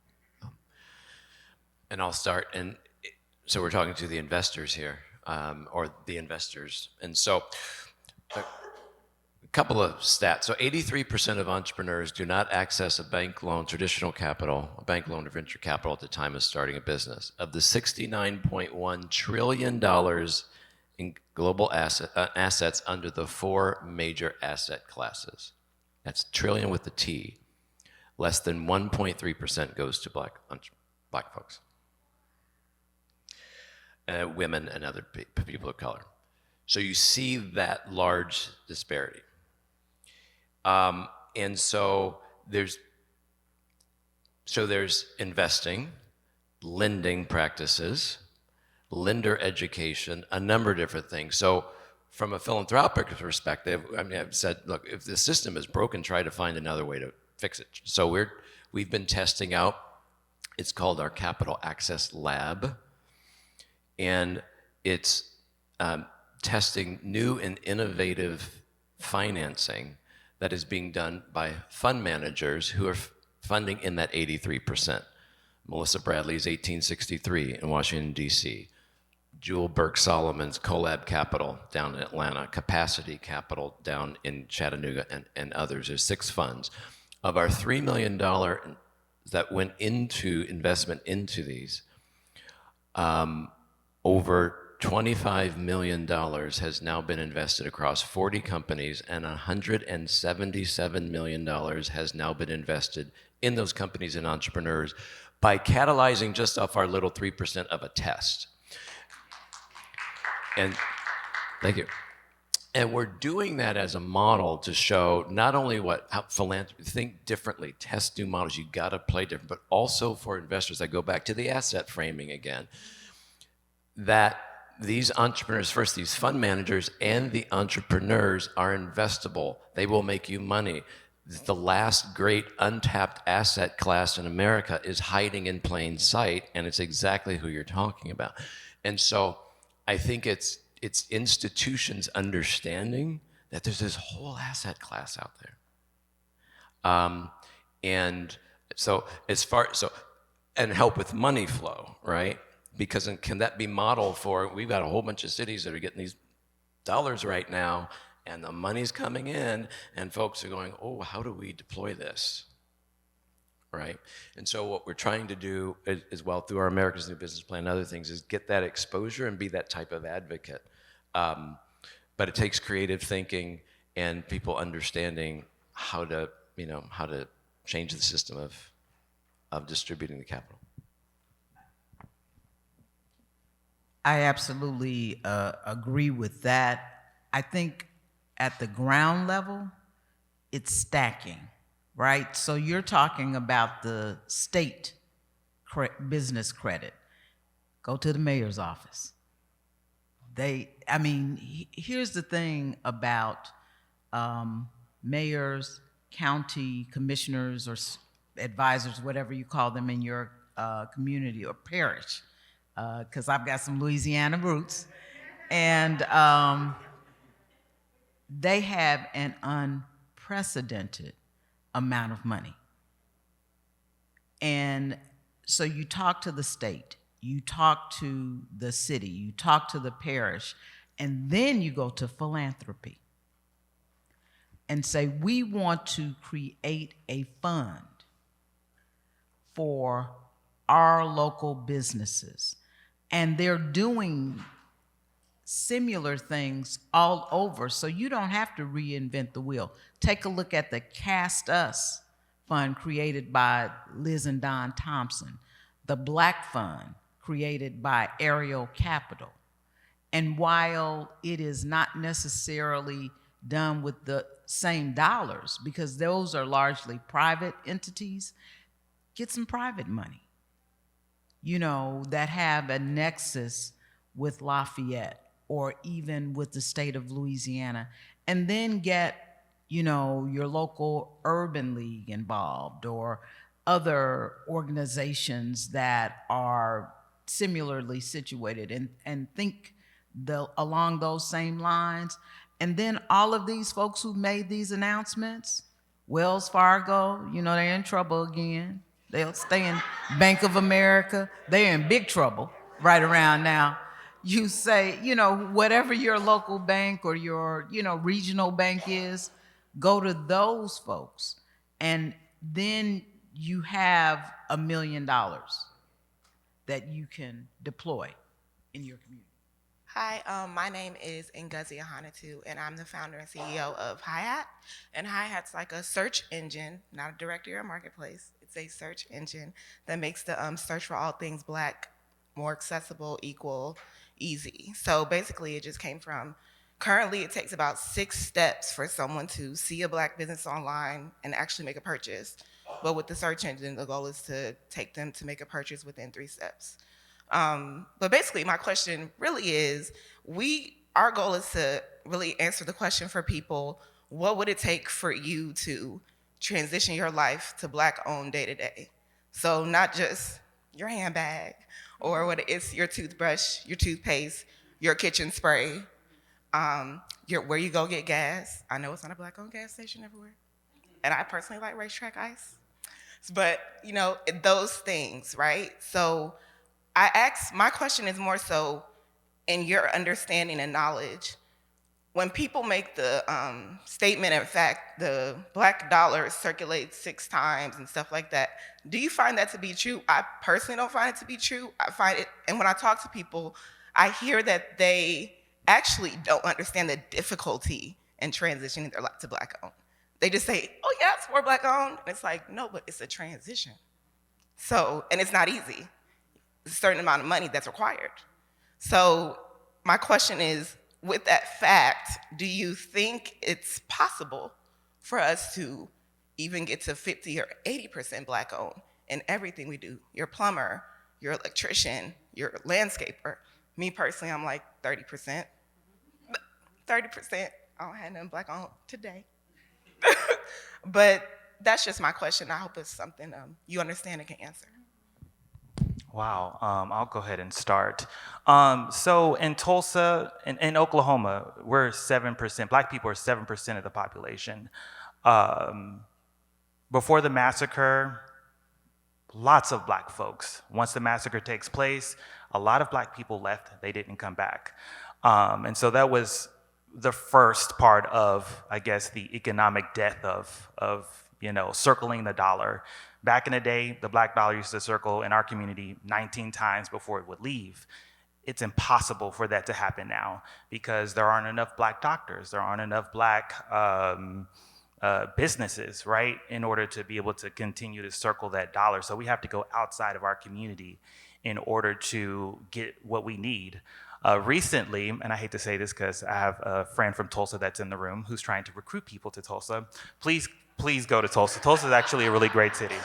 And I'll start. And so we're talking to the investors here, or the investors. And so a couple of stats. So 83% of entrepreneurs do not access a bank loan, traditional capital, a bank loan or venture capital at the time of starting a business. Of the $69.1 trillion in global assets under the four major asset classes. That's trillion with the T. Less than 1.3% goes to black folks, women and other people of color. So you see that large disparity. And so there's investing, lending practices, lender education, a number of different things. So from a philanthropic perspective, I mean, I've said, look, if the system is broken, try to find another way to fix it. So we've been testing out, it's called our Capital Access Lab, and it's testing new and innovative financing that is being done by fund managers who are funding in that 83%. Melissa Bradley's 1863 in Washington, D.C., Jewel Burke Solomon's Collab Capital down in Atlanta, Capacity Capital down in Chattanooga, and others. There's 6 funds. Of our $3 million that went into investment into these, over $25 million has now been invested across 40 companies, and $177 million has now been invested in those companies and entrepreneurs by catalyzing just off our little 3% of a test. And thank you. And we're doing that as a model to show not only how philanthropy, think differently, test new models, you gotta play different, but also for investors, I go back to the asset framing again, that these entrepreneurs, first these fund managers and the entrepreneurs are investable. They will make you money. The last great untapped asset class in America is hiding in plain sight, and it's exactly who you're talking about. And so I think it's institutions understanding that there's this whole asset class out there. And so and help with money flow, right? Because can that be modeled for, we've got a whole bunch of cities that are getting these dollars right now, and the money's coming in, and folks are going, oh, how do we deploy this? Right? And so what we're trying to do as well through our America's New Business Plan and other things is get that exposure and be that type of advocate. But it takes creative thinking and people understanding how to change the system of distributing the capital. I absolutely agree with that. I think at the ground level, it's stacking, right? So you're talking about the state business credit. Go to the mayor's office. Here's the thing about mayors, county commissioners, or advisors, whatever you call them in your community or parish, because I've got some Louisiana roots, and they have an unprecedented amount of money. And so you talk to the state, you talk to the city, you talk to the parish, and then you go to philanthropy and say, we want to create a fund for our local businesses. And they're doing similar things all over, so you don't have to reinvent the wheel. Take a look at the Cast Us Fund created by Liz and Don Thompson, the Black Fund created by Ariel Capital. And while it is not necessarily done with the same dollars, because those are largely private entities, get some private money, that have a nexus with Lafayette or even with the state of Louisiana, and then get, your local urban league involved or other organizations that are similarly situated and think along those same lines. And then all of these folks who made these announcements, Wells Fargo, they're in trouble again. They'll stay in Bank of America. They're in big trouble right around now. You say, whatever your local bank or your, regional bank is, go to those folks. And then you have $1 million that you can deploy in your community. Hi, my name is Ngozi Ahanatu, and I'm the founder and CEO of Hi-Hat. And Hi-Hat's like a search engine, not a directory or a marketplace. It's a search engine that makes the search for all things Black more accessible, equal, easy. So basically, it just came from, currently it takes about 6 steps for someone to see a Black business online and actually make a purchase. But with the search engine, the goal is to take them to make a purchase within 3 steps. But basically, my question really is, our goal is to really answer the question for people, what would it take for you to transition your life to Black-owned day-to-day? So not just your handbag, or what it's your toothbrush, your toothpaste, your kitchen spray, where you go get gas. I know it's not a Black-owned gas station everywhere. And I personally like racetrack ice. But, those things, right? So my question is more so, in your understanding and knowledge, when people make the statement, in fact, the Black dollar circulates 6 times and stuff like that, do you find that to be true? I personally don't find it to be true. I find it, and when I talk to people, I hear that they actually don't understand the difficulty in transitioning their life to Black-owned. They just say, oh yeah, it's more Black-owned. And it's like, no, but it's a transition. So, and it's not easy. There's a certain amount of money that's required. So my question is, with that fact, do you think it's possible for us to even get to 50 or 80% Black-owned in everything we do? Your plumber, your electrician, your landscaper. Me personally, I'm like 30%. 30%, I don't have nothing Black-owned today. But that's just my question. I hope it's something you understand and can answer. Wow, I'll go ahead and start. So in Tulsa, in Oklahoma, we're 7%, Black people are 7% of the population. Before the massacre, lots of Black folks. Once the massacre takes place, a lot of Black people left, they didn't come back. And so that was the first part of, I guess, the economic death of circling the dollar. Back in the day, the black dollar used to circle in our community 19 times before it would leave. It's impossible for that to happen now because there aren't enough black doctors, there aren't enough black businesses, right, in order to be able to continue to circle that dollar. So we have to go outside of our community in order to get what we need. Recently, and I hate to say this because I have a friend from Tulsa that's in the room who's trying to recruit people to Tulsa. Please go to Tulsa. Tulsa is actually a really great city.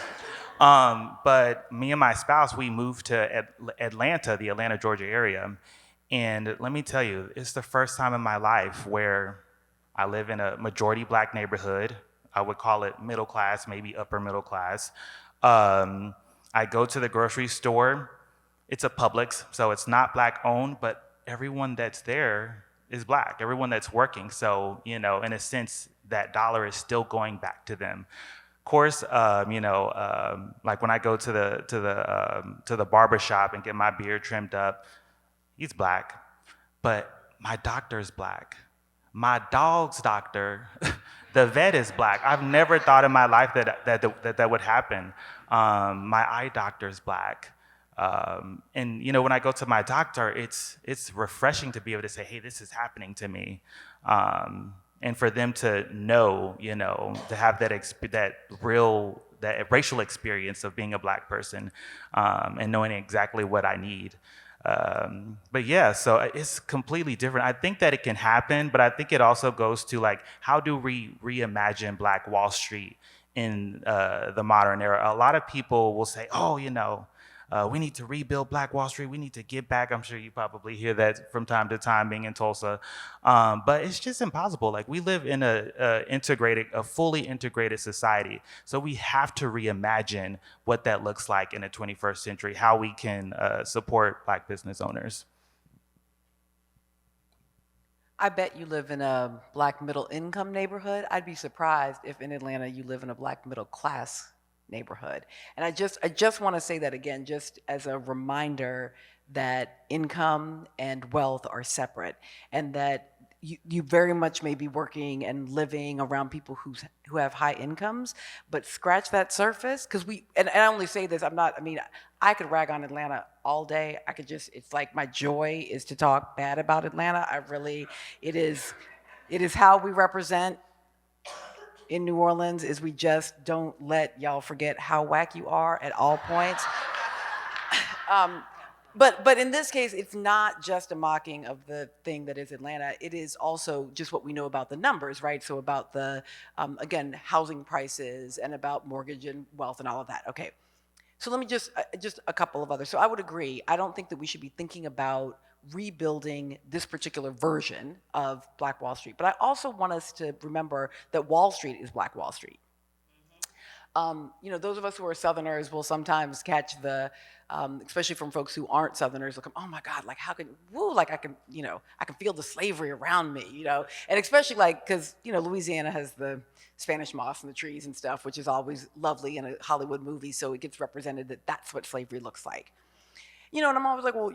But me and my spouse, we moved to Atlanta, the Atlanta, Georgia area. And let me tell you, it's the first time in my life where I live in a majority black neighborhood. I would call it middle class, maybe upper middle class. I go to the grocery store. It's a Publix, so it's not black owned, but everyone that's there is black, everyone that's working. So, in a sense, that dollar is still going back to them. Of course, like when I go to the barber shop and get my beard trimmed up, he's black, but my doctor is black. My dog's doctor, the vet, is black. I've never thought in my life that would happen. My eye doctor is black. And when I go to my doctor, it's refreshing to be able to say, hey, this is happening to me. And for them to know, to have that racial experience of being a black person, and knowing exactly what I need. But yeah, so it's completely different. I think that it can happen, but I think it also goes to like, how do we reimagine Black Wall Street in the modern era? A lot of people will say, oh, we need to rebuild Black Wall Street. We need to get back. I'm sure you probably hear that from time to time being in Tulsa. But it's just impossible. Like, we live in a fully integrated society. So we have to reimagine what that looks like in the 21st century, how we can support Black business owners. I bet you live in a Black middle income neighborhood. I'd be surprised if in Atlanta you live in a Black middle class neighborhood. And I just want to say that again, just as a reminder that income and wealth are separate, and that you very much may be working and living around people who have high incomes, but scratch that surface, because and I only say this, I could rag on Atlanta all day. It's like my joy is to talk bad about Atlanta. It is how we represent in New Orleans, is we just don't let y'all forget how whack you are at all points. But in this case, it's not just a mocking of the thing that is Atlanta. It is also just what we know about the numbers, right? So about the, again, housing prices and about mortgage and wealth and all of that. Okay, so let me just a couple of others. So I would agree. I don't think that we should be thinking about rebuilding this particular version of Black Wall Street. But I also want us to remember that Wall Street is Black Wall Street. Those of us who are Southerners will sometimes catch the, especially from folks who aren't Southerners, will come, oh my God, like how can, I can feel the slavery around me, and especially because, Louisiana has the Spanish moss and the trees and stuff, which is always lovely in a Hollywood movie, so it gets represented that that's what slavery looks like. And I'm always like, well,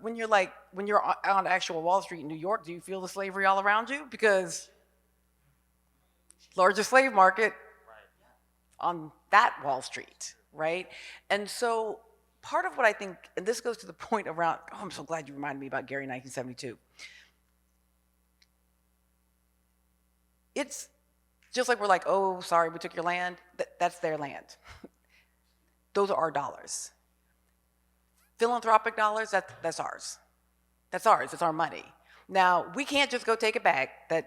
when you're on actual Wall Street in New York, do you feel the slavery all around you? Because largest slave market on that Wall Street, right? And so part of what I think, and this goes to the point around, I'm so glad you reminded me about Gary 1972. It's just like we're like, oh, sorry, we took your land. That's their land. Those are our dollars. Philanthropic dollars, that's ours. That's ours, it's our money. Now, we can't just go take it back. We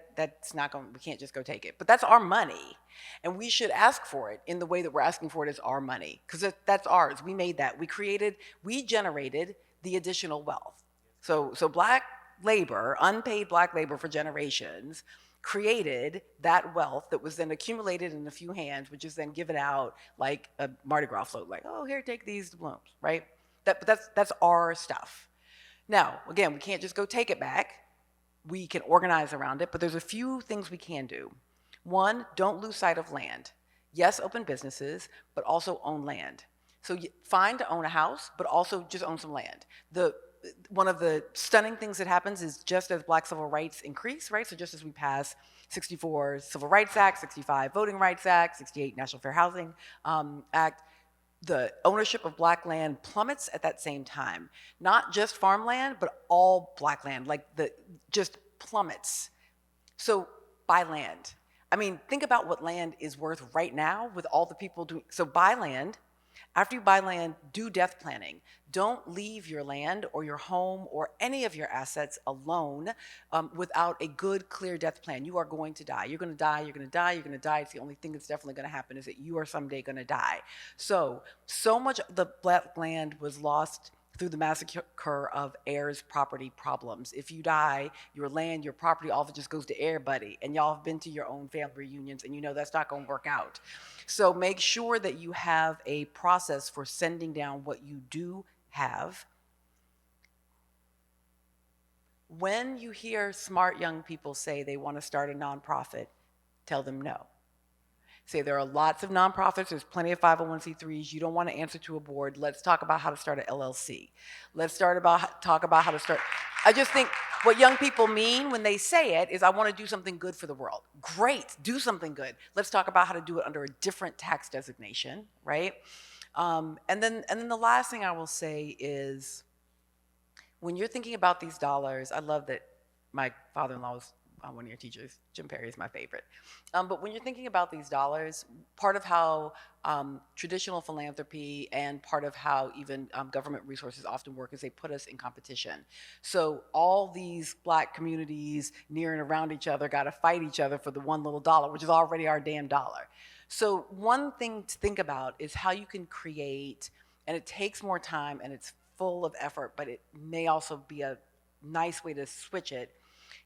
can't just go take it. But that's our money. And we should ask for it in the way that we're asking for it as our money. Because that's ours. We made that. We generated the additional wealth. So Black labor, unpaid Black labor for generations, created that wealth that was then accumulated in a few hands, which is then given out like a Mardi Gras float, like, oh, here, take these doubloons, right? But that's our stuff. Now, again, we can't just go take it back. We can organize around it, but there's a few things we can do. One, don't lose sight of land. Yes, open businesses, but also own land. So fine to own a house, but also just own some land. The one of the stunning things that happens is just as Black civil rights increase, right? So just as we pass 64 Civil Rights Act, 65 Voting Rights Act, 68 National Fair Housing Act, the ownership of Black land plummets at that same time. Not just farmland, but all Black land, like just plummets. So buy land. I mean, think about what land is worth right now with all the people doing, so buy land. After you buy land, do death planning. Don't leave your land or your home or any of your assets alone without a good, clear death plan. You are going to die. You're going to die. You're going to die. You're going to die. It's the only thing that's definitely going to happen is that you are someday going to die. So much of the Black land was lost through the massacre of heirs property problems. If you die, your land, your property, all of it just goes to heir buddy. And y'all have been to your own family reunions and you know that's not gonna work out. So make sure that you have a process for sending down what you do have. When you hear smart young people say they wanna start a nonprofit, tell them no. Say there are lots of nonprofits, there's plenty of 501c3s, you don't want to answer to a board, let's talk about how to start an LLC. Let's talk about how to start. I just think what young people mean when they say it is I want to do something good for the world. Great, do something good. Let's talk about how to do it under a different tax designation, right? And then the last thing I will say is when you're thinking about these dollars, I love that my father-in-law was one of your teachers, Jim Perry is my favorite. But when you're thinking about these dollars, part of how traditional philanthropy and part of how even government resources often work is they put us in competition. So all these Black communities near and around each other got to fight each other for the one little dollar, which is already our damn dollar. So one thing to think about is how you can create, and it takes more time and it's full of effort, but it may also be a nice way to switch it.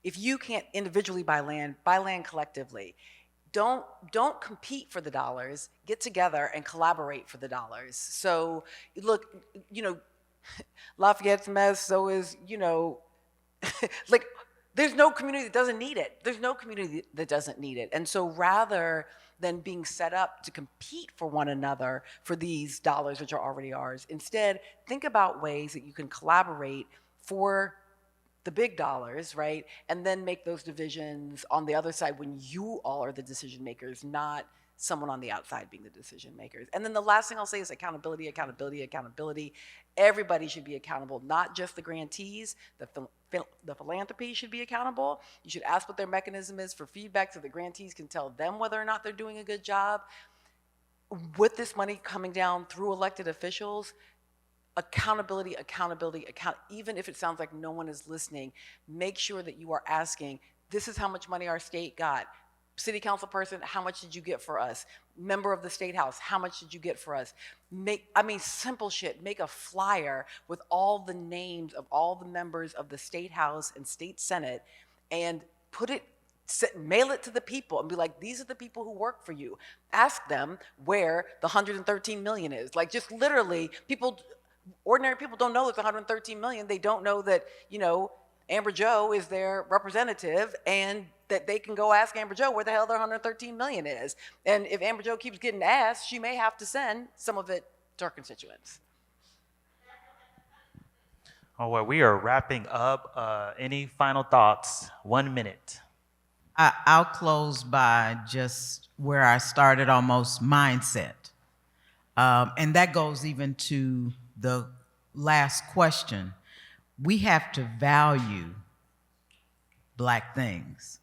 If you can't individually buy land collectively. Don't compete for the dollars, get together and collaborate for the dollars. So look, Lafayette's mess, so is, like there's no community that doesn't need it. There's no community that doesn't need it. And so rather than being set up to compete for one another for these dollars, which are already ours, instead think about ways that you can collaborate for the big dollars, right? And then make those divisions on the other side when you all are the decision makers, not someone on the outside being the decision makers. And then the last thing I'll say is accountability, accountability, accountability. Everybody should be accountable, not just the grantees. The philanthropy should be accountable. You should ask what their mechanism is for feedback so the grantees can tell them whether or not they're doing a good job. With this money coming down through elected officials, accountability, even if it sounds like no one is listening, make sure that you are asking, this is how much money our state got. City council person, how much did you get for us? Member of the state house, how much did you get for us? Simple shit, make a flyer with all the names of all the members of the state house and state senate and mail it to the people and be like, these are the people who work for you. Ask them where the 113 million is. Like just literally, ordinary people don't know there's 113 million. They don't know that, Amber Joe is their representative and that they can go ask Amber Joe where the hell their 113 million is. And if Amber Joe keeps getting asked, she may have to send some of it to her constituents. Oh, well, we are wrapping up. Any final thoughts? 1 minute. I'll close by just where I started, almost mindset. And that goes even to the last question. We have to value Black things.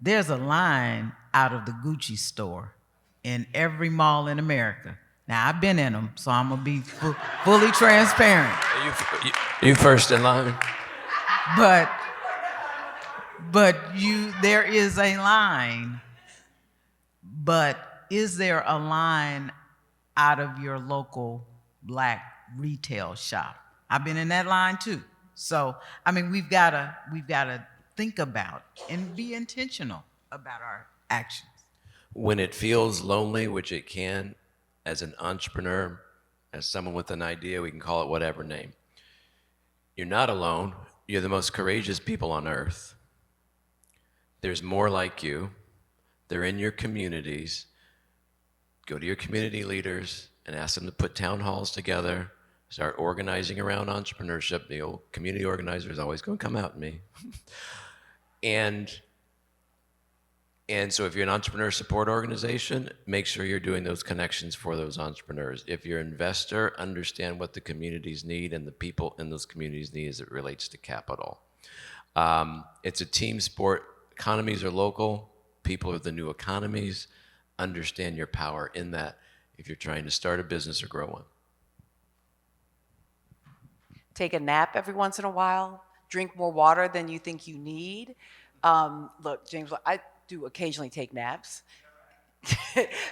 There's a line out of the Gucci store in every mall in America. Now, I've been in them, so I'm gonna be fully transparent. You first in line. But there is a line, but is there a line out of your local Black retail shop? I've been in that line too. So, we've gotta think about and be intentional about our actions. When it feels lonely, which it can, as an entrepreneur, as someone with an idea, we can call it whatever name. You're not alone. You're the most courageous people on earth. There's more like you. They're in your communities. Go to your community leaders and ask them to put town halls together, Start organizing around entrepreneurship. The old community organizer is always going to come out in me. And so if you're an entrepreneur support organization, make sure you're doing those connections for those entrepreneurs. If you're an investor, understand what the communities need and the people in those communities need as it relates to capital. It's a team sport. Economies are local. People are the new economies. Understand your power in that if you're trying to start a business or grow one. Take a nap every once in a while. Drink more water than you think you need. Look, James, I do occasionally take naps.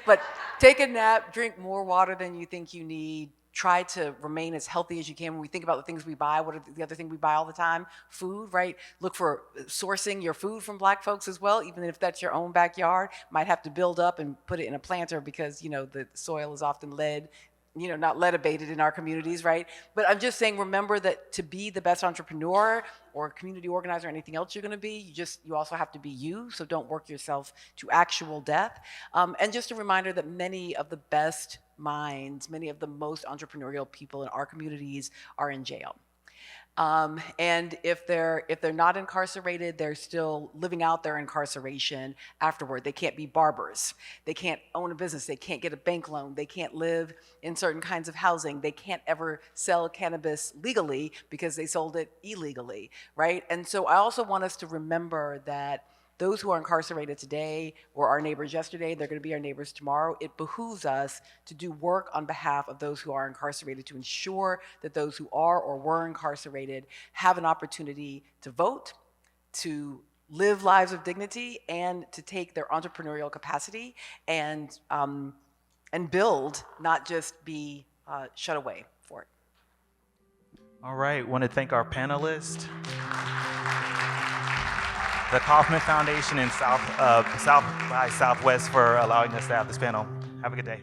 But take a nap, drink more water than you think you need. Try to remain as healthy as you can. When we think about the things we buy, what are the other thing we buy all the time? Food, right? Look for sourcing your food from Black folks as well, even if that's your own backyard. Might have to build up and put it in a planter because, the soil is often lead, not lead abated in our communities, right? But I'm just saying, remember that to be the best entrepreneur or community organizer or anything else you're gonna be, you also have to be you, so don't work yourself to actual death. And just a reminder that many of the best minds, many of the most entrepreneurial people in our communities are in jail. And if they're not incarcerated, they're still living out their incarceration afterward. They can't be barbers. They can't own a business. They can't get a bank loan. They can't live in certain kinds of housing. They can't ever sell cannabis legally because they sold it illegally, right? And so I also want us to remember that those who are incarcerated today were our neighbors yesterday. They're going to be our neighbors tomorrow. It behooves us to do work on behalf of those who are incarcerated to ensure that those who are or were incarcerated have an opportunity to vote, to live lives of dignity, and to take their entrepreneurial capacity and build, not just be shut away for it. All right, want to thank our panelists. The Kauffman Foundation and South by Southwest for allowing us to have this panel. Have a good day.